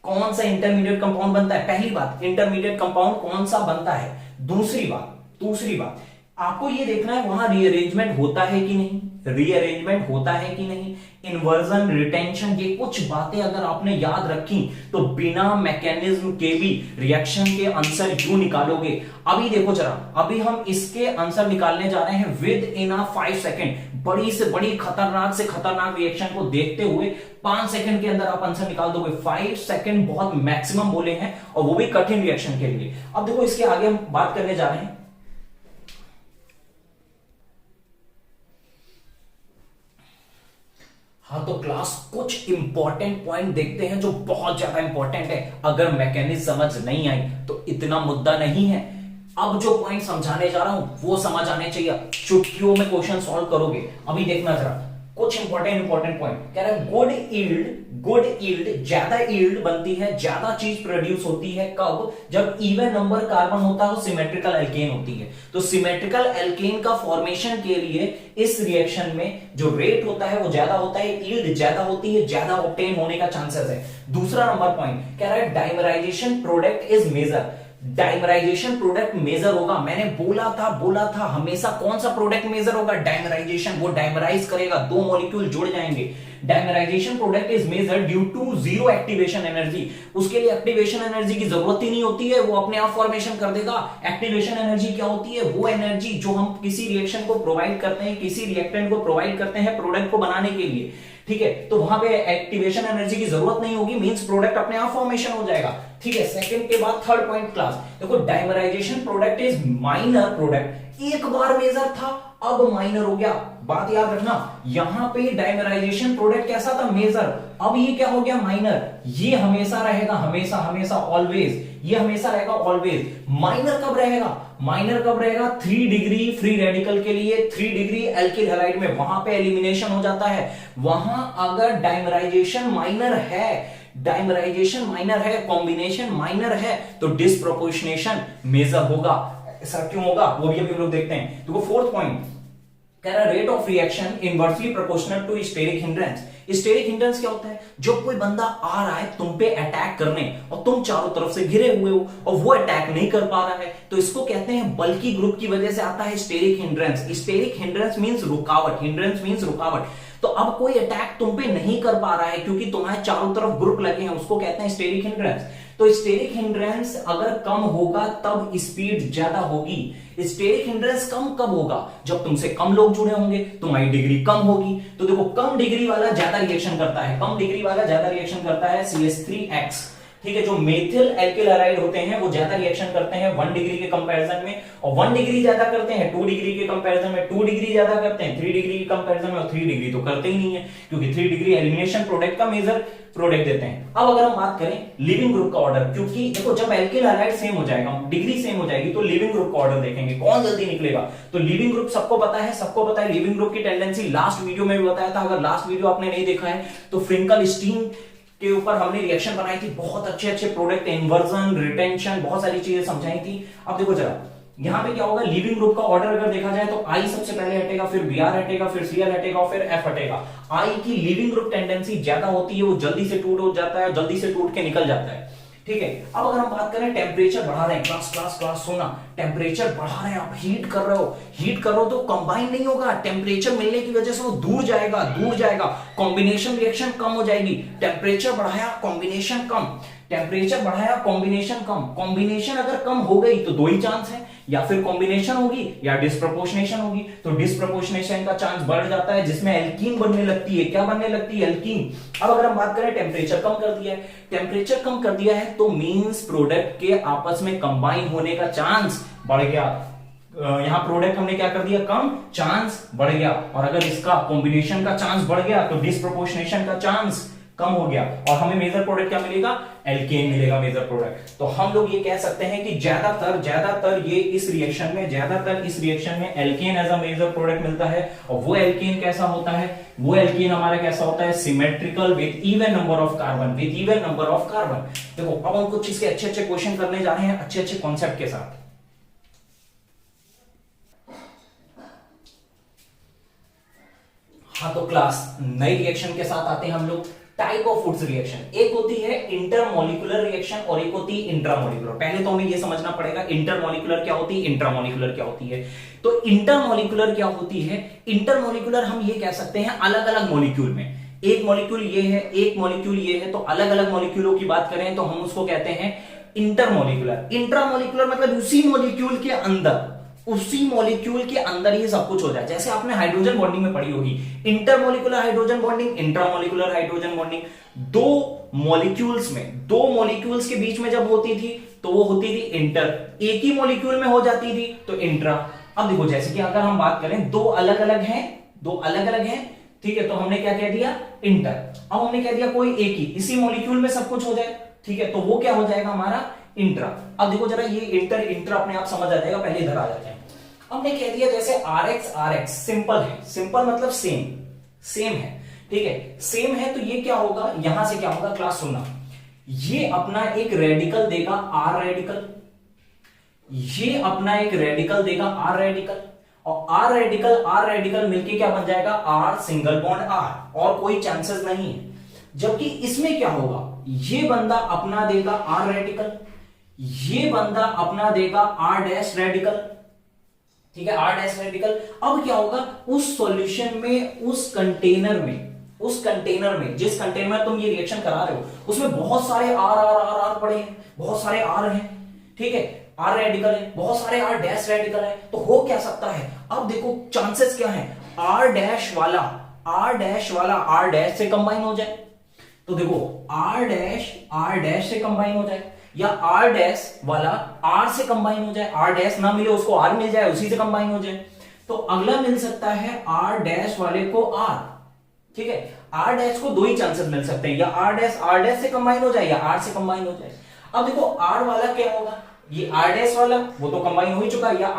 कौन सा इंटरमीडिएट कंपाउंड बनता है। पहली बात, इंटरमीडिएट कंपाउंड कौन सा बनता है। दूसरी बात आपको ये देखना है वहां रीअरेंजमेंट होता है कि नहीं, रीअरेंजमेंट होता है कि नहीं, इन्वर्जन, रिटेंशन, ये कुछ बातें अगर आपने याद रखी तो बिना मैकेनिज्म के भी रिएक्शन के आंसर यूं निकालोगे। अभी देखो जरा, अभी हम इसके आंसर निकालने जा रहे हैं विद इन 5 सेकेंड। बड़ी से बड़ी खतरनाक से खतरनाक रिएक्शन को देखते हुए 5 सेकंड के अंदर आप आंसर निकाल दोगे। 5 सेकंड बहुत मैक्सिमम बोले हैं, और वो भी कठिन रिएक्शन के लिए। अब देखो इसके आगे हम बात करने जा रहे हैं, हाँ तो क्लास कुछ इंपॉर्टेंट पॉइंट देखते हैं जो बहुत ज्यादा इंपॉर्टेंट है। अगर मैकेनिज्म समझ नहीं आई तो इतना मुद्दा नहीं है। अब जो पॉइंट समझाने जा रहा हूं वो समझ आने चाहिए, चुटकियों में क्वेश्चन सॉल्व करोगे। अभी देखना जरा कुछ इंपॉर्टेंट पॉइंट कह रहा है, गुड ईल्ड ज्यादा ईल्ड बनती है, ज्यादा चीज प्रोड्यूस होती है कब, जब इवन नंबर कार्बन होता है, सिमेट्रिकल एल्केन होती है। तो सिमेट्रिकल एल्केन का फॉर्मेशन के लिए इस रिएक्शन में जो रेट होता है वो ज्यादा होता है, ईल्ड ज्यादा होती है, ज्यादा ऑब्टेन होने का चांसेस है। दूसरा नंबर पॉइंट कह रहा है, dimerization product is major, dimerization product major होगा। मैंने बोला था हमेशा कौन सा प्रोडक्ट मेजर होगा, डाइमराइजेशन। वो डाइमराइज करेगा, 2 मॉलिक्यूल जुड़ जाएंगे। Dimerization product is major due to zero activation energy. उसके लिए एक्टिवेशन एनर्जी की जरूरत ही नहीं होती है, वो अपने आप फॉर्मेशन कर देगा। एक्टिवेशन एनर्जी क्या होती है, वो एनर्जी जो हम किसी रिएक्शन को प्रोवाइड करते हैं, किसी रिएक्टेंट को प्रोवाइड करते हैं प्रोडक्ट को बनाने के लिए, ठीक है। तो वहां पे एक्टिवेशन एनर्जी की जरूरत नहीं होगी, मींस प्रोडक्ट अपने आप फॉर्मेशन हो जाएगा, ठीक है। सेकंड के बाद थर्ड पॉइंट क्लास देखो, dimerisation product is minor product. एक बार मेजर था, अब माइनर हो गया। बात याद रखना, यहां पे डाइमराइजेशन प्रोडक्ट कैसा था, मेजर, अब ये क्या हो गया, माइनर। ये हमेशा रहेगा, हमेशा ऑलवेज, ये हमेशा रहेगा ऑलवेज। माइनर कब रहेगा 3 डिग्री फ्री रेडिकल के लिए, 3 डिग्री एल्किल हैलाइड में, वहां पे एलिमिनेशन हो जाता है। वहां अगर डाइमराइजेशन माइनर है, कॉम्बिनेशन माइनर है, तो डिसप्रोपोर्शनेशन मेजर होगा। ऐसा क्यों होगा वो भी अभी लोग देखते हैं। तो फोर्थ पॉइंट कह रहा है, rate of reaction inversely proportional to steric hindrance. Steric hindrance क्या होता है, जब कोई बंदा आ रहा है तुम पे अटैक करने और तुम चारों तरफ से घिरे हुए हो और वो अटैक नहीं कर पा रहा है, तो इसको कहते हैं बल्कि ग्रुप की वजह से आता है steric hindrance. Steric hindrance means रुकावट, तो अब कोई अटैक तुम पे नहीं कर पा रहा है क्योंकि तुम्हारे चारों तरफ ग्रुप लगे हैं, उसको कहते हैं स्टेरिक हिंड्रेंस। तो स्टेरिक हिंड्रेंस अगर कम होगा तब स्पीड ज्यादा होगी। स्टेरिक हिंड्रेंस कम कब होगा, जब तुमसे कम लोग जुड़े होंगे, तुम्हारी डिग्री कम होगी। तो देखो कम डिग्री वाला ज्यादा रिएक्शन करता है, CH3X, ठीक है। जो मेथिल एल्किल हैलाइड होते हैं वो ज्यादा रिएक्शन करते हैं 1 डिग्री के कंपैरिजन में, और 1 डिग्री ज्यादा करते हैं 2 डिग्री के कंपैरिजन में, 2 डिग्री ज्यादा करते हैं 3 डिग्री के कंपैरिजन में, और 3 डिग्री तो करते ही नहीं है क्योंकि 3 डिग्री एलिमिनेशन प्रोडक्ट का मेजर प्रोडक्ट देते हैं। अब अगर हम बात करें लिविंग ग्रुप का ऑर्डर, क्योंकि देखो जब एल्किल हैलाइड सेम हो जाएगा, डिग्री सेम हो जाएगी, तो लिविंग ग्रुप का ऑर्डर देखेंगे कौन जल्दी निकलेगा। तो लिविंग ग्रुप सबको पता है लिविंग ग्रुप की टेंडेंसी लास्ट वीडियो में भी बताया था। अगर लास्ट वीडियो आपने नहीं देखा है तो फ्रिंकल स्टीन के ऊपर हमने रिएक्शन बनाई थी, बहुत अच्छे प्रोडक्ट, इन्वर्जन, रिटेंशन, बहुत सारी चीजें समझाई थी। अब देखो जरा यहां पे क्या होगा, लिविंग ग्रुप का ऑर्डर अगर देखा जाए तो आई सबसे पहले हटेगा, फिर Br हटेगा, फिर Cl हटेगा और फिर F हटेगा। आई की लिविंग ग्रुप टेंडेंसी ज्यादा होती है, वो जल्दी से टूट हो जाता है, जल्दी से टूट के निकल जाता है, ठीक है। अब अगर हम बात करें टेम्परेचर बढ़ा रहे हैं, क्लास क्लास क्लास सुनना, टेम्परेचर बढ़ा रहे हैं, आप हीट कर रहे हो, हीट कर रहे हो तो कंबाइन नहीं होगा, टेम्परेचर मिलने की वजह से वो दूर जाएगा, दूर जाएगा, कॉम्बिनेशन रिएक्शन कम हो जाएगी। टेम्परेचर बढ़ाया, कॉम्बिनेशन कम, टेम्परेचर बढ़ाया, कॉम्बिनेशन कम, कॉम्बिनेशन अगर कम हो गई तो दो ही चांस है, या फिर कॉम्बिनेशन होगी या डिस्प्रपोर्शनेशन होगी। तो डिस्प्रपोर्शनेशन का चांस बढ़ जाता है, जिसमें एल्कीन बनने लगती है। क्या बनने लगती है? एल्कीन। अब अगर हम बात करें टेम्परेचर कम कर दिया है, टेम्परेचर कम कर दिया है तो मींस प्रोडक्ट के आपस में कंबाइन होने का चांस बढ़ गया। यहां प्रोडक्ट हमने क्या कर दिया? कम, चांस बढ़ गया। और अगर इसका कॉम्बिनेशन का चांस बढ़ गया तो डिस्प्रपोर्शनेशन का चांस कम हो गया, और हमें मेजर प्रोडक्ट क्या मिलेगा? एल्केन मिलेगा मेजर प्रोडक्ट। तो हम लोग ये कह सकते हैं कि ज्यादातर ये इस रिएक्शन में alkane as a major product मिलता है। और वो एल्केन कैसा होता है? वो एल्केन हमारा कैसा होता है? Symmetrical with even number of carbon, देखो अब हम कुछ इसके अच्छे अच्छे क्वेश्चन करने जा रहे हैं, अच्छे अच्छे कॉन्सेप्ट के साथ। हाँ तो क्लास नई रिएक्शन के साथ आते हैं हम लोग। टाइप ऑफ फूड्स रिएक्शन, एक होती है इंटरमोलिकुलर रिएक्शन और एक होती है इंट्रामोलिकुलर। पहले तो हमें यह समझना पड़ेगा इंटरमोलिकुलर क्या होती है, इंट्रामोलिकुलर क्या होती है। तो इंटरमोलिकुलर क्या होती है? इंटरमोलिकुलर हम ये कह सकते हैं अलग अलग मॉलिक्यूल में, एक मॉलिक्यूल ये है, एक मॉलिक्यूल ये है, तो अलग अलग मॉलिक्यूलों की बात करें तो हम उसको कहते हैं इंटरमोलिकुलर। इंट्रामोलिकुलर मतलब उसी मॉलिक्यूल के अंदर ही सब कुछ हो जाए। जैसे आपने हाइड्रोजन बॉन्डिंग में पढ़ी होगी, intermolecular hydrogen bonding, intramolecular hydrogen bonding. दो मॉलिक्यूल्स के बीच में जब होती थी तो वो होती थी इंटर, एक ही मॉलिक्यूल में हो जाती थी तो इंट्रा। अब देखो जैसे कि अगर हम बात करें दो अलग अलग हैं, ठीक है, तो हमने क्या कह दिया? इंटर। अब हमने कह दिया कोई एक ही इसी मॉलिक्यूल में सब कुछ हो जाए, ठीक है, तो वो क्या हो जाएगा? हमारा इंट्रा। अब देखो जरा ये इंटर अपने आप समझ आ जाएगा, पहले इधर आ जाते हैं। हमने कह दिया जैसे RX सिंपल है, सिंपल मतलब सेम है, ठीक है, सेम है, तो ये क्या होगा? यहां से क्या होगा? क्लास सुनना, ये अपना एक रेडिकल देगा R रेडिकल, ये अपना एक रेडिकल देगा R रेडिकल, और R रेडिकल मिलके क्या बन जाएगा? R सिंगल बॉन्ड R, और कोई चांसेस नहीं है। जबकि इसमें क्या होगा? ये बंदा अपना देगा R रेडिकल, ये बंदा अपना देगा R डैश रेडिकल, ठीक है, R डैश रेडिकल। अब क्या होगा? उस सॉल्यूशन में, उस कंटेनर में जिस कंटेनर में तुम ये रिएक्शन करा रहे हो उसमें बहुत सारे R पड़े हैं, बहुत सारे R हैं, ठीक है, R रेडिकल है, बहुत सारे R डैश रेडिकल है, तो हो क्या सकता है? अब देखो चांसेस क्या है? R डैश वाला R डैश से कंबाइन हो जाए, तो देखो R डैश से कंबाइन हो जाए, या R डैश वाला R से कंबाइन हो जाए, R डैश ना मिले उसको R मिल जाए, उसी से कंबाइन हो जाए। तो अगला मिल सकता है R डैश वाले को R, ठीक है, R डैश को दो ही चांसेस मिल सकते हैं, या R डैश से कंबाइन हो जाए या R से कंबाइन हो जाए। अब देखो R वाला क्या होगा? ये R डैश वाला वो तो कंबाइन हो ही चुका, या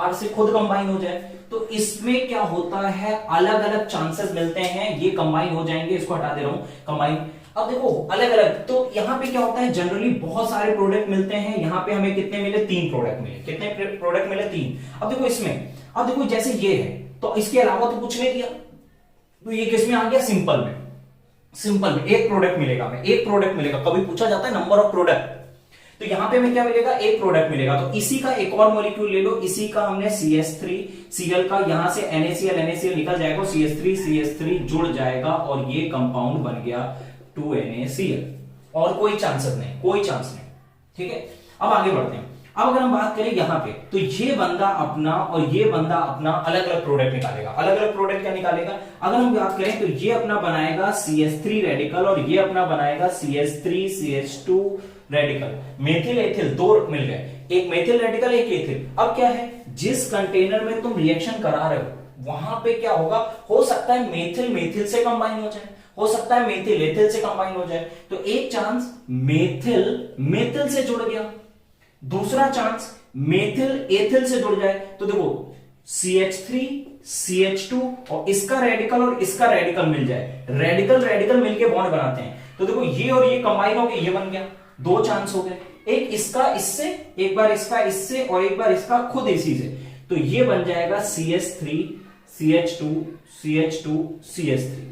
R से खुद कंबाइन हो जाए। तो इसमें क्या होता है? अलग अलग चांसेस मिलते हैं, ये कंबाइन हो जाएंगे, इसको हटा दे रहा हूं, कंबाइन। अब देखो अलग अलग, तो यहां पे क्या होता है? जनरली बहुत सारे प्रोडक्ट मिलते हैं, यहां पे हमें कितने मिले? 3 प्रोडक्ट मिले। कितने प्रोडक्ट मिले? 3। अब देखो इसमें, अब देखो जैसे ये है तो इसके अलावा तो कुछ नहीं दिया, तो ये किस में आ गया? सिंपल में एक प्रोडक्ट मिलेगा, हमें एक प्रोडक्ट मिलेगा। कभी पूछा जाता है नंबर ऑफ प्रोडक्ट, तो यहां पे हमें क्या मिलेगा? एक प्रोडक्ट मिलेगा। तो इसी का एक और मॉलिक्यूल ले लो, इसी का हमने CH3Cl का, यहां से NaCl निकल जाएगा, CH3 जुड़ जाएगा और ये कंपाउंड बन गया 2NaCl, और कोई चांस नहीं, ठीक है। अब आगे बढ़ते हैं। अब अगर हम बात करें यहां पे, तो ये बंदा अपना और ये बंदा अपना अलग अलग प्रोडक्ट निकालेगा। अलग अलग प्रोडक्ट क्या निकालेगा? अगर हम बात करें तो ये अपना बनाएगा CH3 रेडिकल और ये अपना बनाएगा CH3CH2 रेडिकल। मेथिल एथिल दो मिल गए, एक मेथिल रेडिकल एक एथिल। अब क्या है? जिस कंटेनर में तुम रिएक्शन करा रहे हो वहां पे क्या होगा? हो सकता है मेथिल से कंबाइन हो जाए, हो सकता है मेथिल एथिल से कंबाइन हो जाए। तो एक चांस मेथिल से जुड़ गया, दूसरा चांस मेथिल एथिल से जुड़ जाए। तो देखो CH3 CH2 और इसका रेडिकल मिल जाए, रेडिकल मिलके बॉन्ड बनाते हैं। तो देखो ये और ये कंबाइन हो गए, ये बन गया, 2 चांस हो गए, एक इसका इससे, एक बार इसका इससे और एक बार इसका खुद इसी से। तो ये बन जाएगा CH3 CH2 CH2 CH3,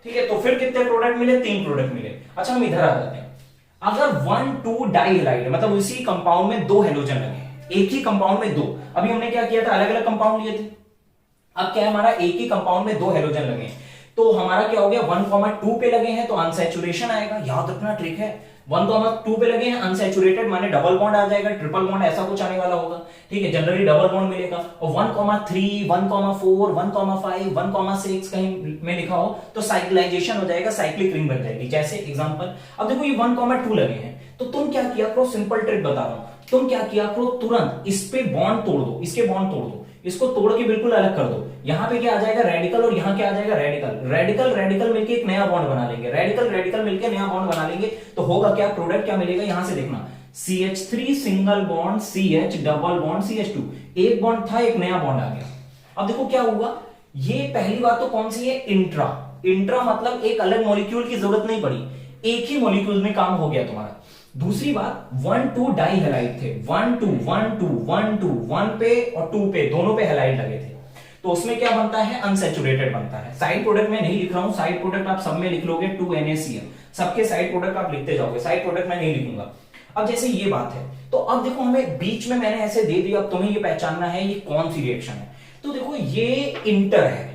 ठीक है। तो फिर कितने प्रोडक्ट मिले? 3 प्रोडक्ट मिले। अच्छा हम इधर आ जाते हैं। अगर 1,2 डाइहेलाइड है, मतलब उसी कंपाउंड में दो हेलोजन लगे हैं, एक ही कंपाउंड में दो, अभी हमने क्या किया था, अलग अलग कंपाउंड लिए थे, अब क्या है हमारा एक ही कंपाउंड में दो हेलोजन लगे हैं, तो हमारा क्या हो गया 1,2 पे लगे हैं तो अनसैचुरेशन आएगा, याद रखना ट्रिक है, 1,2 पे लगे हैं अनसैचुरेटेड माने डबल बॉन्ड आ जाएगा, ट्रिपल बॉन्ड ऐसा कुछ आने वाला होगा, ठीक है, जनरली डबल बॉन्ड मिलेगा। और 1,3, 1,4, 1,5, 1,6 कहीं में लिखा हो तो साइक्लाइजेशन हो जाएगा, साइक्लिक रिंग बन जाएगी। जैसे एग्जांपल, अब देखो ये 1,2 लगे हैं, तो तुम क्या किया करो, सिंपल ट्रिक बता रहा हूं, तुम क्या किया करो, तुरंत इस पे बॉन्ड तोड़ दो, इसके बॉन्ड तोड़ दो, इसको तोड़ के बिल्कुल अलग कर दो, यहां पे क्या आ जाएगा रेडिकल और यहां क्या आ जाएगा रेडिकल, रेडिकल रेडिकल मिलके एक नया बॉन्ड बना लेंगे, रेडिकल रेडिकल मिलके नया बॉन्ड बना लेंगे, तो होगा क्या, प्रोडक्ट क्या मिलेगा, यहां से देखना CH3 single bond CH double bond CH2, एक बॉन्ड था एक नया बॉन्ड आ गया। अब देखो क्या हुआ, ये पहली बात तो कौन सी है, इंट्रा, इंट्रा मतलब एक अलग मॉलिक्यूल की जरूरत नहीं पड़ी, एक ही मॉलिक्यूल में काम हो गया तुम्हारा। दूसरी बात 1,2 डाई हेलाइड थे, 1,2 1,2 1,2 1 पे और 2 पे दोनों पे हेलाइड लगे थे, तो उसमें क्या बनता है, अनसैचुरेटेड बनता है। साइड प्रोडक्ट में नहीं लिख रहा हूं, साइड प्रोडक्ट आप सब में लिख लोगे 2NaCl, सबके साइड प्रोडक्ट आप लिखते जाओगे, साइड प्रोडक्ट में नहीं लिखूंगा। अब जैसे ये बात है, तो अब देखो हमें बीच में मैंने ऐसे दे दिया, अब तुम्हें ये पहचानना है ये कौन सी रिएक्शन है। तो देखो ये इंटर है,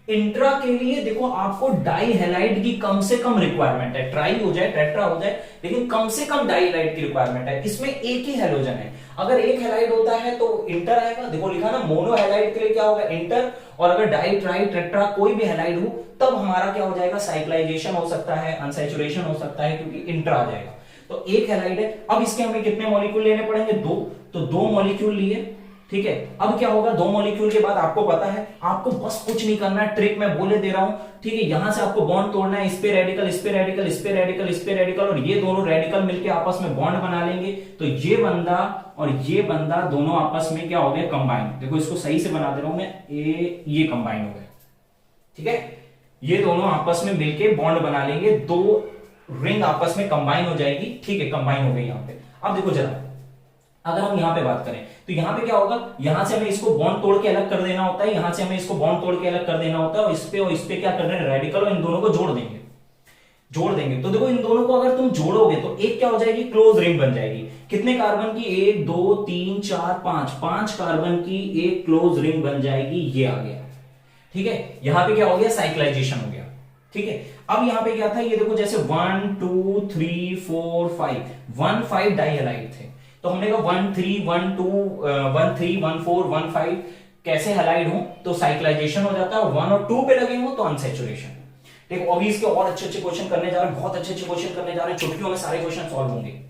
इंट्रा के लिए देखो आपको डाई हेलाइड की कम से कम रिक्वायरमेंट है, ट्राई हो जाए टेट्रा हो जाए लेकिन कम से कम डाई हेलाइड की रिक्वायरमेंट है, इसमें एक ही हेलोजन है, अगर एक हेलाइड होता है तो इंटर आएगा, देखो लिखा ना मोनो हेलाइड के लिए क्या होगा इंटर, और अगर डाई ट्राई टेट्रा कोई भी हेलाइड हो तब हमारा क्या हो जाएगा, साइक्लाइजेशन हो सकता है, अनसैचुरेशन हो सकता है, क्योंकि इंटर आ जाएगा। तो एक हेलाइड है, अब इसके हमें कितने मॉलिक्यूल लेने पड़ेंगे, दो, तो दो मॉलिक्यूल लिए, ठीक है। अब क्या होगा, दो मॉलिक्यूल के बाद आपको पता है, आपको बस कुछ नहीं करना है, ट्रिक मैं बोले दे रहा हूं, ठीक है, यहां से आपको बॉन्ड तोड़ना है, इस पे रेडिकल इस पे रेडिकल इस पे रेडिकल इस पे रेडिकल, और ये दोनों रेडिकल मिलकर आपस में बॉन्ड बना लेंगे, तो ये बंदा और ये बंदा दोनों आपस में क्या हो गया, कंबाइन। देखो इसको सही से बना दे रहा हूं मैं, ये कंबाइन हो गए, ठीक है, ये दोनों आपस में मिलके बॉन्ड बना लेंगे, दो रिंग आपस में कंबाइन हो जाएगी, ठीक है, कंबाइन हो गई यहां पे। अब देखो जरा, अगर हम यहां पे बात करें तो यहां पे क्या होगा, यहां से हमें इसको बॉन्ड तोड़ के अलग कर देना होता है, यहां से हमें इसको बॉन्ड तोड़ के अलग कर देना होता है, और इस पे क्या कर रहे हैं रेडिकल, और इन दोनों को जोड़ देंगे, जोड़ देंगे। तो देखो इन दोनों को अगर तुम जोड़ोगे तो एक क्या हो जाएगी, क्लोज रिंग बन जाएगी, कितने कार्बन की, 1 2 3 4 5, 5 कार्बन की एक क्लोज रिंग बन जाएगी, ये आ गया, ठीक है। यहां पे क्या हो गया, साइक्लाइजेशन हो गया, ठीक है। अब यहां पे क्या था, ये देखो जैसे 1 2 3 4 5, 1 5 डाइहेलाइड थे, तो हमने कहा 1 3 1 2 1 3 1 4 1 5 कैसे हेलाइड हो तो साइक्लाइजेशन हो जाता है, 1 और 2 पे लगे हो तो अनसैचुरेशन। देखो अभी इसके और अच्छे अच्छे क्वेश्चन करने जा रहे हैं, बहुत अच्छे अच्छे क्वेश्चन करने जा रहे हैं, चुटकियों में सारे क्वेश्चन सॉल्व होंगे।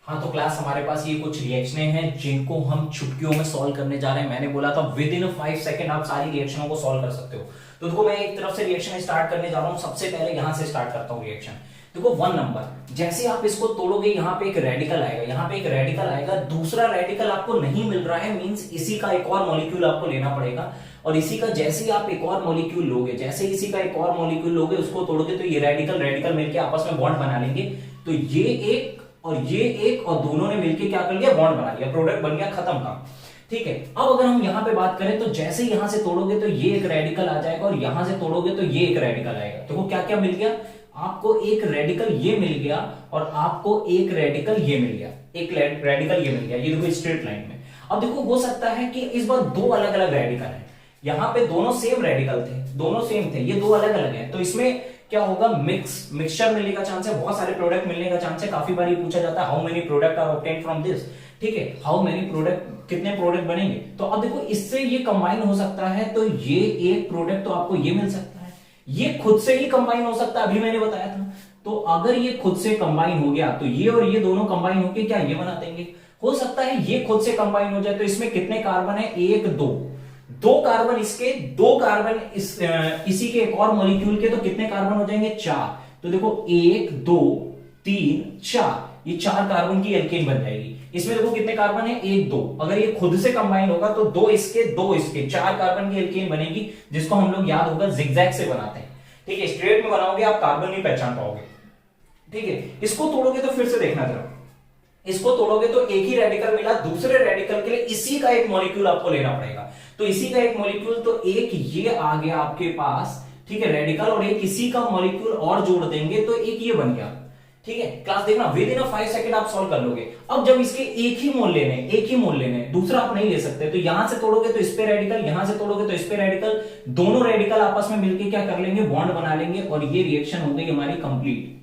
हाँ तो क्लास हमारे पास ये कुछ रिएक्शनें हैं जिनको हम चुटकियों में सॉल्व करने जा रहे हैं। मैंने बोला था विद इन 5 सेकंड आप सारी रिएक्शनों को सॉल्व कर सकते हो। तो देखो मैं एक तरफ से रिएक्शन स्टार्ट करने जा रहा हूं, सबसे पहले यहां से स्टार्ट करता हूं रिएक्शन। देखो 1 नंबर, जैसे आप इसको तोड़ोगे यहाँ पे एक रेडिकल आएगा, यहाँ पे एक रेडिकल आएगा, दूसरा रेडिकल आपको नहीं मिल रहा है, मींस इसी का एक और मॉलिक्यूल आपको लेना पड़ेगा, और इसी का जैसे ही आप एक और मॉलिक्यूल लोगे, जैसे इसी का एक और मॉलिक्यूल लोगे उसको तोड़ोगे तो ये रेडिकल रेडिकल मिलकर आपस में बॉन्ड बना लेंगे, तो ये एक और ये एक और दोनों ने मिलकर क्या कर लिया, बॉन्ड बना लिया, प्रोडक्ट बन गया, खत्म काम, ठीक है। अब अगर हम यहां पे बात करें तो जैसे ही यहां से तोड़ोगे तो ये एक रेडिकल आ जाएगा, और यहां से तोड़ोगे तो ये एक रेडिकल आएगा। देखो क्या क्या मिल गया, आपको एक रेडिकल ये मिल गया और आपको एक रेडिकल ये मिल गया, एक रेडिकल ये मिल गया, ये देखो स्ट्रेट लाइन में। अब देखो हो सकता है कि इस बार दो अलग अलग रेडिकल है, यहाँ पे दोनों सेम रेडिकल थे, दोनों सेम थे, ये दो अलग अलग है, तो इसमें क्या होगा, मिक्सचर मिलने का चांस है, बहुत सारे प्रोडक्ट मिलने का चांस है। काफी बार पूछा जाता है how many product are obtained from this, ठीक है, हाउ मेनी प्रोडक्ट, कितने प्रोडक्ट बनेंगे। तो अब देखो इससे ये कंबाइन हो सकता है, तो ये एक प्रोडक्ट तो आपको ये मिल सकता है, ये खुद से ही कंबाइन हो सकता है, अभी मैंने बताया था। तो अगर ये खुद से कंबाइन हो गया तो ये और ये दोनों कंबाइन होकर क्या ये बना देंगे। हो सकता है ये खुद से कंबाइन हो जाए, तो इसमें कितने कार्बन है, 1 2, 2 कार्बन इसके, 2 कार्बन इसी के एक और मॉलिक्यूल के, तो कितने कार्बन हो जाएंगे, 4। तो देखो 1 2 3 4, ये 4 कार्बन की एल्केन बन जाएगी। इसमें देखो कितने कार्बन है, 1 2, अगर ये खुद से कंबाइन होगा तो 2 इसके 2 इसके, 4 कार्बन की एल्केन बनेगी, जिसको हम लोग याद होगा जिगजैग से बनाते हैं, ठीक है। स्ट्रेट में बनाओगे आप कार्बन नहीं पहचान पाओगे, ठीक है। इसको तोड़ोगे तो फिर से देखना जरा, इसको तोड़ोगे तो एक ही रेडिकल मिला, दूसरे रेडिकल के लिए इसी का एक मॉलिक्यूल आपको लेना पड़ेगा। तो इसी का एक मॉलिक्यूल, तो एक ये आ गया आपके पास, ठीक है, रेडिकल, और एक इसी का मॉलिक्यूल और जोड़ देंगे तो एक ये बन गया। ठीक है क्लास, देखना विद इन 5 सेकंड आप सॉल्व कर लोगे। अब जब इसके एक ही मोल लेने, एक ही मोल लेने, दूसरा आप नहीं ले सकते, तो यहां से तोड़ोगे तो इस पे रेडिकल, यहां से तोड़ोगे तो इस पे रेडिकल, दोनों रेडिकल आपस में मिलकर क्या कर लेंगे, बॉन्ड बना लेंगे, और ये रिएक्शन हो गई हमारी कंप्लीट।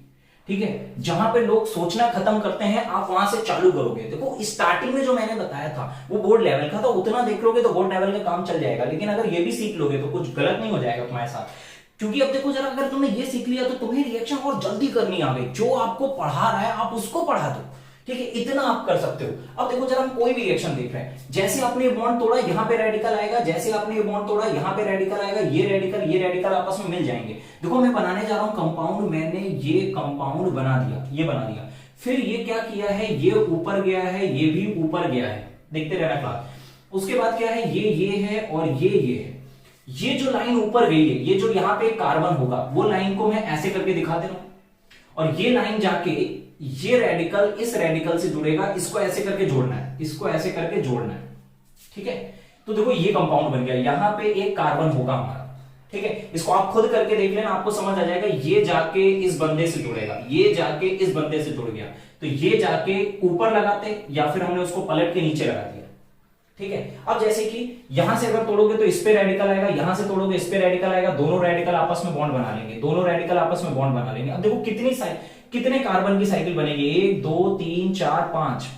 ठीक है, जहां पे लोग सोचना खत्म करते हैं आप वहां से चालू करोगे। देखो स्टार्टिंग में जो मैंने बताया था वो बोर्ड लेवल का था, उतना देख लोगे तो बोर्ड लेवल का काम चल जाएगा, लेकिन अगर ये भी सीख लोगे तो कुछ गलत नहीं हो जाएगा तुम्हारे साथ। क्योंकि अब देखो जरा, अगर तुमने ये सीख लिया तो तुम्हें रिएक्शन और जल्दी करनी आ गई, जो आपको पढ़ा रहा है आप उसको पढ़ा दो। ठीक है, इतना आप कर सकते हो। अब देखो जरा, हम कोई भी रिएक्शन देख रहे हैं, जैसे आपने ये बॉन्ड तोड़ा यहाँ पे रेडिकल आएगा, जैसे आपने ये बॉन्ड तोड़ा यहाँ पे रेडिकल आएगा, ये रेडिकल आपस में मिल जाएंगे। देखो मैं बनाने जा रहा हूं कंपाउंड, मैंने ये कंपाउंड बना दिया, ये बना दिया, फिर ये क्या किया है, ये ऊपर गया है, ये भी ऊपर गया है, देखते रहना क्लास। उसके बाद क्या है, ये है और ये है, ये जो लाइन ऊपर गई है, ये जो यहाँ पे कार्बन होगा, वो लाइन को मैं ऐसे करके दिखा दे रहा हूं, और ये लाइन जाके ये रेडिकल इस रेडिकल से जुड़ेगा, इसको ऐसे करके जोड़ना है, इसको ऐसे करके जोड़ना है। ठीक है, तो देखो ये कंपाउंड बन गया, यहां पे एक कार्बन होगा हमारा। ठीक है, इसको आप खुद करके देख लेना, आपको समझ आ जाएगा। ये जाके इस बंदे से जुड़ेगा, ये जाके इस बंदे से जुड़ गया, तो ये जाके ऊपर लगाते, या फिर हमने उसको पलट के नीचे लगा दिया। ठीक है, अब जैसे कि यहां से अगर तोड़ोगे तो इस पे रेडिकल आएगा, यहां से तोड़ोगे इस पे रेडिकल आएगा, दोनों रेडिकल आपस में बॉन्ड बना लेंगे, दोनों रेडिकल आपस में बॉन्ड बना लेंगे। अब देखो कितने कार्बन की साइकिल बनेगी, 1 2 3 4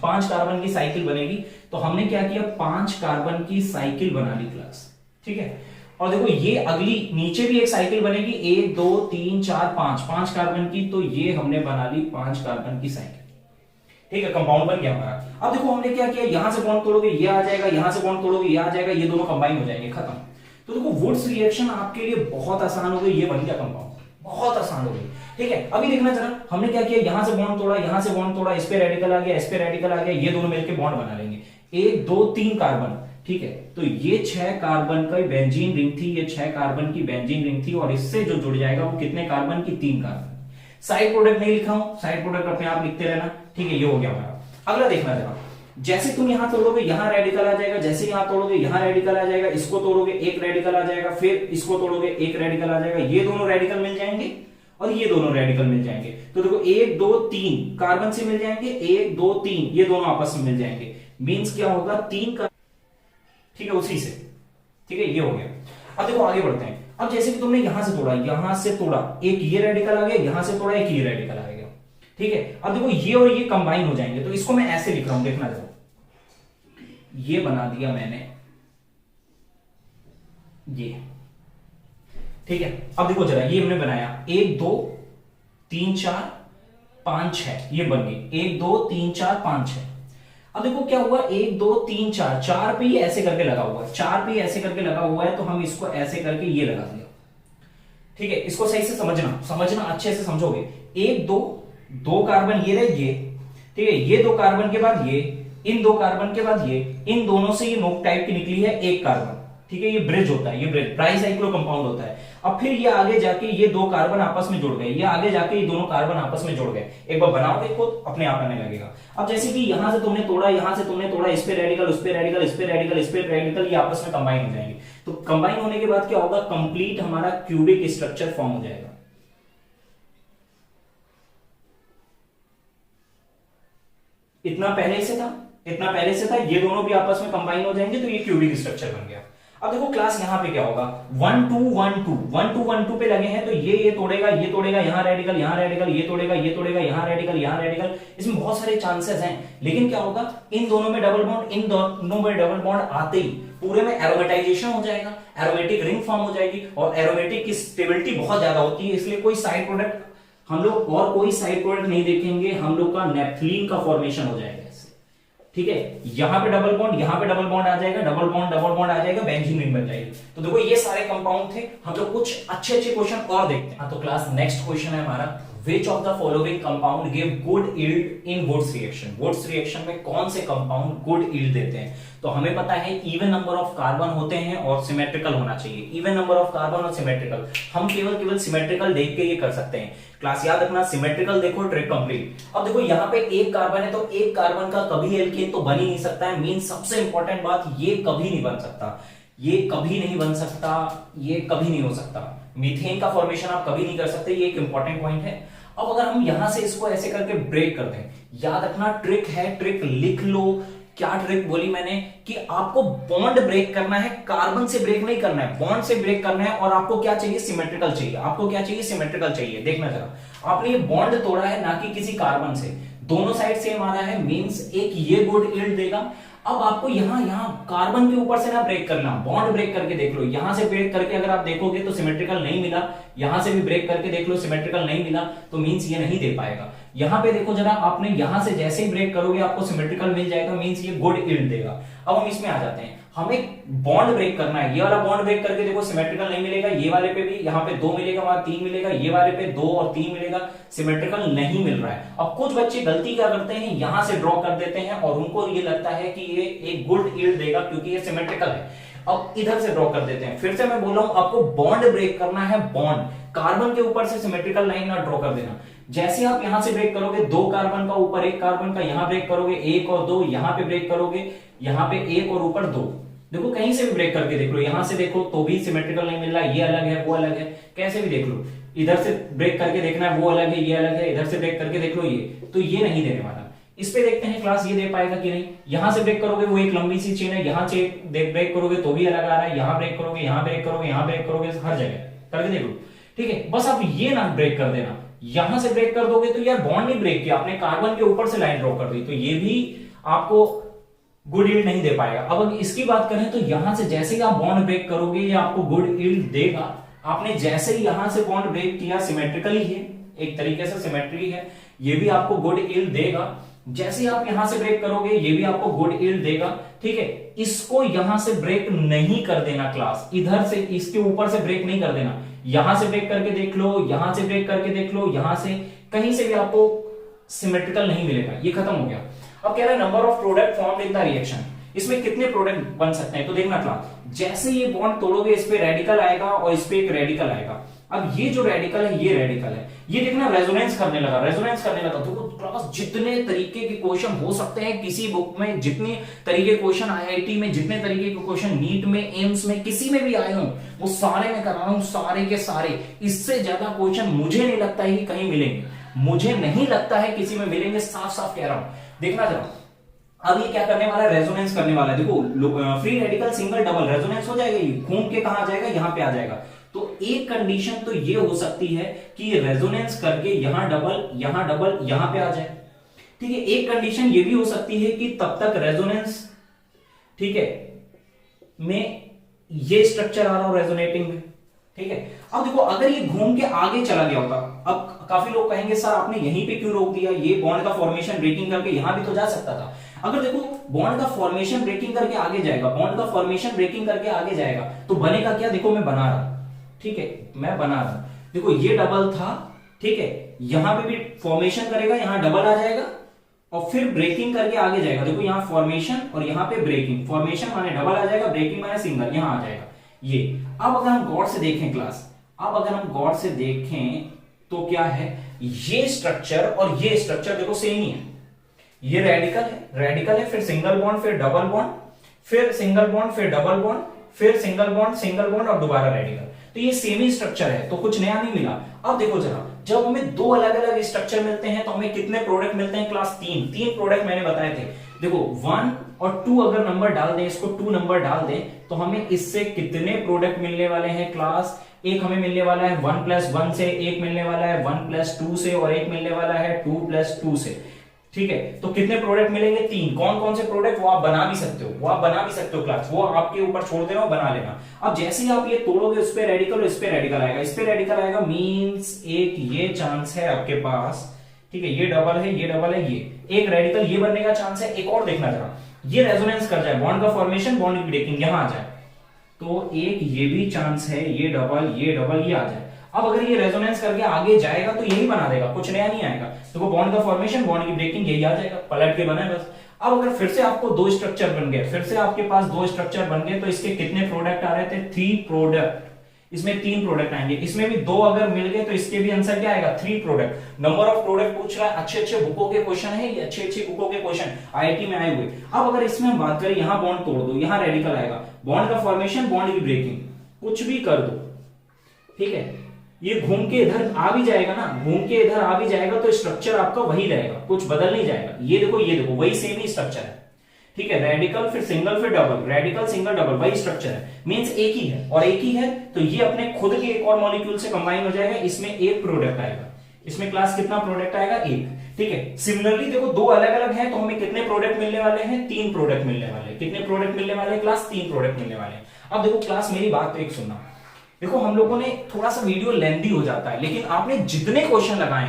5 कार्बन की साइकिल बनेगी। तो हमने क्या किया, 5 कार्बन की साइकिल बना ली क्लास। ठीक है, और देखो ये अगली नीचे भी एक साइकिल बनेगी, 1 2 3 4 5 कार्बन की, तो ये हमने बना ली 5 कार्बन की साइकिल। ठीक है, कंपाउंड बन गया हमारा। अब देखो हमने क्या किया, यहां से बॉन्ड तोड़ोगे ये आ जाएगा, यहां से बॉन्ड तोड़ोगे ये आ जाएगा, ये दोनों कंबाइन हो जाएंगे, खत्म। तो देखो वुड्स रिएक्शन आपके लिए बहुत आसान हो गई, ये बन गया कंपाउंड, बहुत आसान हो गई। ठीक है, अभी देखना जरा, हमने क्या किया, यहां से बॉन्ड तोड़ा, यहां से बॉन्ड तोड़ा, इस पे रेडिकल आ गया, इस पे रेडिकल आ गया, ये दोनों मिलकर बॉन्ड बना लेंगे, 1 2 3 कार्बन। ठीक है, तो ये 6 कार्बन का बेंजीन रिंग थी, ये 6 कार्बन की बेंजीन रिंग थी, और इससे जो जुड़ जाएगा वो कितने कार्बन की, 3 कार्बन। साइड प्रोडक्ट नहीं लिखा हूं, साइड प्रोडक्ट अपने आप लिखते रहना। ठीक है, ये हो गया हमारा। अगला देखना जरा, जैसे तुम यहां तोड़ोगे यहां रेडिकल आ जाएगा, जैसे यहां तोड़ोगे यहां रेडिकल आ जाएगा, इसको तोड़ोगे एक रेडिकल आ जाएगा, फिर इसको तोड़ोगे एक रेडिकल आ जाएगा, ये दोनों रेडिकल मिल जाएंगे और ये दोनों रेडिकल मिल जाएंगे। तो देखो 1 2 3 कार्बन से मिल जाएंगे, 1 2 3 ये दोनों आपस में मिल जाएंगे, मींस क्या होगा, 3 का। ठीक है, उसी से। ठीक है, ये हो गया। अब देखो आगे बढ़ते हैं। अब जैसे कि तुमने यहां से तोड़ा, एक ये रेडिकल आ गया, यहां से तोड़ा एक ये रेडिकल आ गया। ठीक है, अब देखो ये और ये कंबाइन हो जाएंगे, तो इसको मैं ऐसे लिख रहा हूं, देखना जरा, ये बना दिया मैंने ये। ठीक है, अब देखो जरा, ये हमने बनाया 1 2 3 4 5 6, ये बन गई 1 2 3 4 5 6। अब देखो क्या हुआ, 1 2 3 4 पे ही ऐसे करके लगा हुआ है, 4 पे ऐसे करके लगा हुआ है, तो हम इसको ऐसे करके ये लगा दिया। ठीक है, इसको सही से समझना अच्छे से समझोगे। 1 2 कार्बन ये रहे ये, ठीक है, ये 2 कार्बन के बाद ये, इन 2 कार्बन के बाद ये, इन दोनों से ये नोक टाइप की निकली है एक कार्बन। ठीक है, ये ब्रिज होता है, ये ब्रिज ट्राइसाइक्लो कंपाउंड होता है। अब फिर ये आगे जाके ये 2 कार्बन आपस में जुड़ गए, ये आगे जाके ये दोनों कार्बन आपस में जुड़ गए। एक बार बनाओगे खुद, अपने आप आने लगेगा। अब जैसे कि यहां से तुमने तोड़ा, यहां से तुमने तोड़ा, इस पे रेडिकल, उस पे रेडिकल, इस पे रेडिकल, इस पे रेडिकल, ये आपस में कंबाइन हो जाएंगे। तो कंबाइन होने के बाद क्या होगा, कंप्लीट हमारा क्यूबिक स्ट्रक्चर फॉर्म हो जाएगा। इतना पहले से था, ये दोनों भी आपस में कंबाइन हो जाएंगे, तो ये क्यूबिक स्ट्रक्चर बन गया। अब देखो क्लास यहां पे क्या होगा, 1 2 1 2 1 2 1 2 पे लगे हैं, तो ये तोड़ेगा, यहां रेडिकल, ये तोड़ेगा, यहां रेडिकल। इसमें बहुत सारे चांसेस हैं, लेकिन क्या होगा, इन दोनों में डबल बॉन्ड आते ही पूरे में एरोमेटाइजेशन हो जाएगा, एरोमेटिक रिंग फॉर्म हो जाएगी, और एरोमेटिक की स्टेबिलिटी बहुत ज्यादा होती है, इसलिए कोई साइड प्रोडक्ट हम लोग और कोई साइड प्रोडक्ट नहीं देखेंगे, हम लोग का नेफ्थलीन का फॉर्मेशन हो जाएगा इससे। ठीक है, यहां पे डबल बॉन्ड आ जाएगा, डबल बॉन्ड आ जाएगा, बेंजीन रिंग बन जाएगी। तो देखो ये सारे कंपाउंड थे। हम लोग कुछ अच्छे क्वेश्चन और देखते हैं। तो क्लास नेक्स्ट क्वेश्चन है हमारा which of the following compound give good yield in Wurtz reaction, Wurtz reaction में कौन से कंपाउंड गुड यील्ड देते हैं। तो हमें पता है इवन नंबर ऑफ कार्बन होते हैं और सिमेट्रिकल होना चाहिए, इवन नंबर ऑफ कार्बन और सिमेट्रिकल। हम केवल सिमेट्रिकल देख के ये कर सकते हैं। क्लास याद रखना, सिमेट्रिकल देखो ट्रिक कंप्लीट। अब देखो यहाँ पे एक कार्बन है, तो एक कार्बन का कभी एल्केन तो बन ही नहीं सकता है। मीन सबसे इंपॉर्टेंट बात, ये कभी नहीं बन सकता, ये कभी नहीं बन सकता, ये कभी नहीं हो सकता। मीथेन का फॉर्मेशन आप कभी नहीं कर सकते, ये एक इंपॉर्टेंट पॉइंट है। अब अगर हम यहां से इसको ऐसे करके ब्रेक कर दें, याद रखना ट्रिक है, ट्रिक लिख लो। क्या ट्रिक बोली मैंने कि आपको बॉन्ड ब्रेक करना है, कार्बन से ब्रेक नहीं करना है, बॉन्ड से ब्रेक करना है। और आपको क्या चाहिए, सिमेट्रिकल चाहिए। आपको क्या चाहिए, सिमेट्रिकल चाहिए। देखना जरा, आपने ये बॉन्ड तोड़ा है ना कि किसी कार्बन से, दोनों साइड सेम आ रहा है, मींस एक ये गुड यील्ड देगा। अब आपको यहां कार्बन के ऊपर से ना ब्रेक करना, बॉन्ड ब्रेक करके देख लो। यहां से ब्रेक करके अगर आप देखोगे तो सिमेट्रिकल नहीं मिला, यहां से भी ब्रेक करके देख लो सिमेट्रिकल नहीं मिला, तो मींस ये नहीं दे पाएगा। यहां पे देखो जरा, आपने यहां से जैसे ही ब्रेक करोगे आपको सिमेट्रिकल मिल जाएगा, मींस ये गुड यील्ड देगा। अब हम इसमें आ जाते हैं, हमें बॉन्ड ब्रेक करना है। ये वाला बॉन्ड ब्रेक करके देखो सिमेट्रिकल नहीं मिलेगा, ये वाले पे भी यहाँ पे 2 मिलेगा, वहां 3 मिलेगा, ये वाले पे 2 और 3 मिलेगा, सिमेट्रिकल नहीं मिल रहा है। अब कुछ बच्चे गलती क्या करते हैं, यहां से ड्रॉ कर देते हैं और उनको ये लगता है कि ये एक गुड यील्ड देगा क्योंकि ये सिमेट्रिकल है। अब इधर से ड्रॉ कर देते हैं। फिर से मैं बोल रहा हूं, आपको बॉन्ड ब्रेक करना है, बॉन्ड कार्बन के ऊपर से सिमेट्रिकल लाइन ना ड्रॉ कर देना। जैसे आप यहां से ब्रेक करोगे, 2 कार्बन का ऊपर 1 कार्बन का, यहां ब्रेक करोगे 1 और 2, यहां पे ब्रेक करोगे, यहां पे 1 और ऊपर 2। देखो कहीं से भी ब्रेक करके देख लो, यहां से देखो तो भी सिमेट्रिकल नहीं मिल रहा, ये अलग है वो अलग है, कैसे भी देख लो। इधर से ब्रेक करके देखना है, वो अलग है ये अलग है, इधर से ब्रेक करके देख लो ये, तो ये नहीं देने वाला। इस पे देखते हैं क्लास ये दे पाएगा कि नहीं। यहां से ब्रेक करोगे वो एक लंबी सी चेन है, यहां से ब्रेक करोगे तो भी अलग आ रहा है, यहां ब्रेक करोगे, यहां ब्रेक करोगे, यहां ब्रेक करोगे, हर जगह करके देख लो। ठीक है, बस आप ये ना ब्रेक कर देना। यहां से ब्रेक कर दोगे तो यार बॉन्ड नहीं ब्रेक किया आपने, कार्बन के ऊपर से लाइन ड्रॉ कर दी, तो ये भी आपको गुड यील्ड नहीं दे पाएगा। अब अगर इसकी बात करें तो यहां से जैसे ही आप बॉन्ड ब्रेक करोगे ये आपको गुड यील्ड देगा। आपने जैसे ही यहां से बॉन्ड ब्रेक किया, सिमेट्रिकली है, एक तरीके से सिमेट्री है, ये भी आपको गुड यील्ड देगा। जैसे ही आप यहां से ब्रेक करोगे ये भी आपको गुड यील्ड देगा। ठीक है, इसको यहां से ब्रेक नहीं कर देना क्लास, इधर से इसके ऊपर से ब्रेक नहीं कर देना। यहां से ब्रेक करके देख लो, यहां से ब्रेक करके देख लो, यहां से कहीं से भी आपको सिमेट्रिकल नहीं मिलेगा, ये खत्म हो गया। अब कह रहा है number of product formed in the reaction, इसमें कितने प्रोडक्ट बन सकते हैं। तो देखना क्लास, जैसे ये बॉन्ड तोड़ोगे इस पे रेडिकल आएगा और इस पे एक रेडिकल आएगा। अब ये जो रेडिकल है ये रेडिकल है, ये देखना रेजोनेंस करने लगा, रेजोनेंस करने लगा। तो क्लास जितने तरीके के क्वेश्चन हो सकते हैं किसी बुक में, जितने तरीके क्वेश्चन आईआईटी में, जितने तरीके के क्वेश्चन नीट में, एम्स में, किसी में भी आए हों, वो सारे मैं करा रहा हूं, सारे के सारे। इससे ज्यादा क्वेश्चन मुझे नहीं लगता है कि कहीं मिलेंगे, मुझे नहीं लगता है किसी में मिलेंगे, साफ साफ कह रहा हूं। देखना जरा, अब ये क्या करने वाला है, रेजोनेंस करने वाला है। देखो free radical single double resonance हो जाएगा, ये घूम के कहां आ जाएगा, यहां पे आ जाएगा। तो एक कंडीशन तो ये हो सकती है कि रेजोनेंस करके यहां डबल, यहां पे आ जाए। ठीक है, एक कंडीशन ये भी हो सकती है कि तब तक रेजोनेंस, ठीक है, में ये स्ट्रक्चर आ रहा हो रेजोनेटिंग में। ठीक है, अब देखो अगर ये घूम के आगे चला गया होता, अब काफी लोग कहेंगे सर आपने यहीं पे क्यों रोक दिया, ये बॉन्ड का फॉर्मेशन ब्रेकिंग करके यहां भी तो जा सकता था। अगर देखो बॉन्ड का फॉर्मेशन ब्रेकिंग करके आगे जाएगा, बॉन्ड का फॉर्मेशन ब्रेकिंग करके आगे जाएगा, तो बनेगा क्या, देखो मैं बना रहा हूं, ठीक है, मैं बना रहा हूं, देखो ये डबल था, ठीक है, यहां पे भी फॉर्मेशन करेगा, यहां डबल आ जाएगा और फिर ब्रेकिंग करके आगे जाएगा। देखो यहां फॉर्मेशन और यहां पे ब्रेकिंग, फॉर्मेशन माने डबल आ जाएगा, ब्रेकिंग माने सिंगल, यहां आ जाएगा ये। अब अगर हम गौर से देखें क्लास, अब अगर हम गौर से देखें तो क्या है, ये स्ट्रक्चर और ये स्ट्रक्चर देखो सेम ही है। ये रेडिकल है, फिर सिंगल बॉन्ड, फिर डबल बॉन्ड, फिर सिंगल बॉन्ड, फिर डबल बॉन्ड, फिर सिंगल बॉन्ड और दोबारा रेडिकल। तो ये सेम ही स्ट्रक्चर है, तो कुछ नया नहीं मिला। अब देखो जरा, जब हमें 2 अलग अलग स्ट्रक्चर मिलते हैं तो हमें कितने प्रोडक्ट मिलते हैं क्लास, 3 प्रोडक्ट मैंने बताए थे। देखो 1 और 2 अगर नंबर डाल दें, इसको 2 नंबर डाल दें, तो हमें इससे कितने प्रोडक्ट मिलने वाले हैं क्लास, एक हमें मिलने वाला है 1 + 1 से, एक मिलने वाला है 1 + 2 से, और एक मिलने वाला है 2 + 2 से। ठीक है, तो कितने प्रोडक्ट मिलेंगे, 3। कौन कौन से प्रोडक्ट, वो आप बना भी सकते हो, क्लास, वो आपके ऊपर छोड़ देना और बना लेना। अब जैसे ही आप ये तोड़ोगे, उस पे रेडिकल, इस पे रेडिकल आएगा, इस पे रेडिकल आएगा, मींस एक ये चांस है आपके पास, ठीक है, ये डबल है, ये एक रेडिकल ये बनने का चांस है। एक और देखना जरा, ये रेजोनेंस कर जाए, बॉन्ड का फॉर्मेशन, बॉन्ड की ब्रेकिंग यहां आ जाए, तो एक ये भी चांस है, ये डबल ये आ जाए। अब अगर ये रेजोनेंस करके आगे जाएगा तो यही बना देगा, कुछ नया नहीं आएगा। तो वो बॉन्ड का फॉर्मेशन, बॉन्ड की ब्रेकिंग, यही आ जाएगा, पलट के बना है बस। अब अगर फिर से आपको दो स्ट्रक्चर बन गए, फिर से आपके पास दो स्ट्रक्चर बन गए, तो इसके कितने प्रोडक्ट आ रहे थे? 3 प्रोडक्ट। इसमें 3 प्रोडक्ट आएंगे, इसमें भी 2 अगर मिल गए तो इसके भी आंसर क्या आएगा? 3 प्रोडक्ट। नंबर ऑफ प्रोडक्ट पूछ रहा है, अच्छे अच्छे बुकों के क्वेश्चन है ये, अच्छे अच्छे बुकों के क्वेश्चन आईआईटी में आए हुए। अब अगर इसमें हम बात करें, यहां बॉन्ड तोड़ दो, यहां रेडिकल आएगा, बॉन्ड का फॉर्मेशन, बॉन्ड की ब्रेकिंग, कुछ भी कर दो, ठीक है, ये घूम के इधर आ भी जाएगा ना, घूम के इधर आ भी जाएगा तो स्ट्रक्चर आपका वही रहेगा, कुछ बदल नहीं जाएगा। ये देखो वही सेम ही स्ट्रक्चर है, ठीक है, रेडिकल फिर सिंगल फिर डबल, रेडिकल सिंगल डबल, वही स्ट्रक्चर है, मींस एक ही है, और एक ही है तो ये अपने खुद के एक और मॉलिक्यूल से कंबाइन हो जाएगा, इसमें एक प्रोडक्ट आएगा, इसमें क्लास कितना प्रोडक्ट आएगा? एक, ठीक है। सिमिलरली देखो दो अलग अलग हैं तो हमें कितने प्रोडक्ट मिलने वाले हैं? 3 प्रोडक्ट मिलने वाले। कितने प्रोडक्ट मिलने वाले? क्लास 3 प्रोडक्ट मिलने वाले। अब देखो क्लास, मेरी बात तो एक सुनना, देखो हम लोगों ने थोड़ा सा वीडियो लेंथी हो जाता है, लेकिन आपने जितने क्वेश्चन लगाए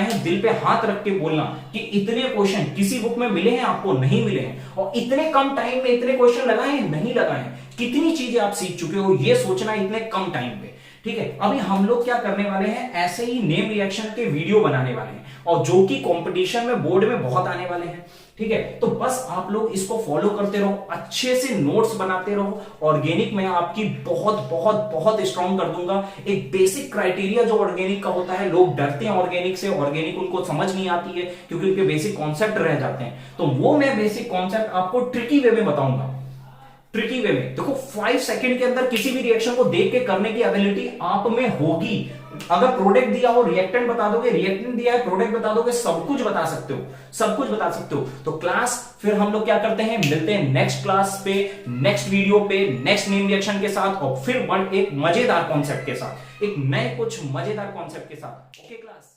हैं, दिल पे हाथ रख के बोलना कि इतने क्वेश्चन किसी बुक में मिले हैं आपको? नहीं मिले हैं। और इतने कम टाइम में इतने क्वेश्चन लगाए हैं? नहीं लगाए हैं। कितनी चीजें आप सीख चुके हो ये सोचना इतने कम टाइम पे, ठीक है। अभी हम लोग क्या करने वाले हैं, ऐसे ही नेम रिएक्शन के वीडियो बनाने वाले हैं, और जो कि कंपटीशन में बोर्ड में बहुत आने वाले हैं, ठीक है। तो बस आप लोग इसको फॉलो करते रहो, अच्छे से नोट्स बनाते रहो। ऑर्गेनिक में आपकी बहुत बहुत बहुत स्ट्रॉन्ग कर दूंगा। एक बेसिक क्राइटेरिया जो ऑर्गेनिक का होता है, लोग डरते हैं ऑर्गेनिक से, ऑर्गेनिक उनको समझ नहीं आती है क्योंकि उनके बेसिक कॉन्सेप्ट रह जाते हैं, तो वो मैं बेसिक कॉन्सेप्ट आपको ट्रिकी वे में बताऊंगा। ट्रिकी वे में देखो 5 सेकंड के अंदर किसी भी रिएक्शन को देख के करने की एबिलिटी आप में होगी। अगर प्रोडक्ट दिया हो, रिएक्टेंट बता दोगे, रिएक्टेंट दिया है, प्रोडक्ट बता दोगे, सब कुछ बता सकते हो, सब कुछ बता सकते हो। तो क्लास फिर हम लोग क्या करते हैं, मिलते हैं नेक्स्ट क्लास पे, नेक्स्ट वीडियो पे, नेक्स्ट नेम रिएक्शन के साथ, और फिर एक मजेदार कॉन्सेप्ट के साथ, एक नए कुछ मजेदार कॉन्सेप्ट के साथ। Okay class.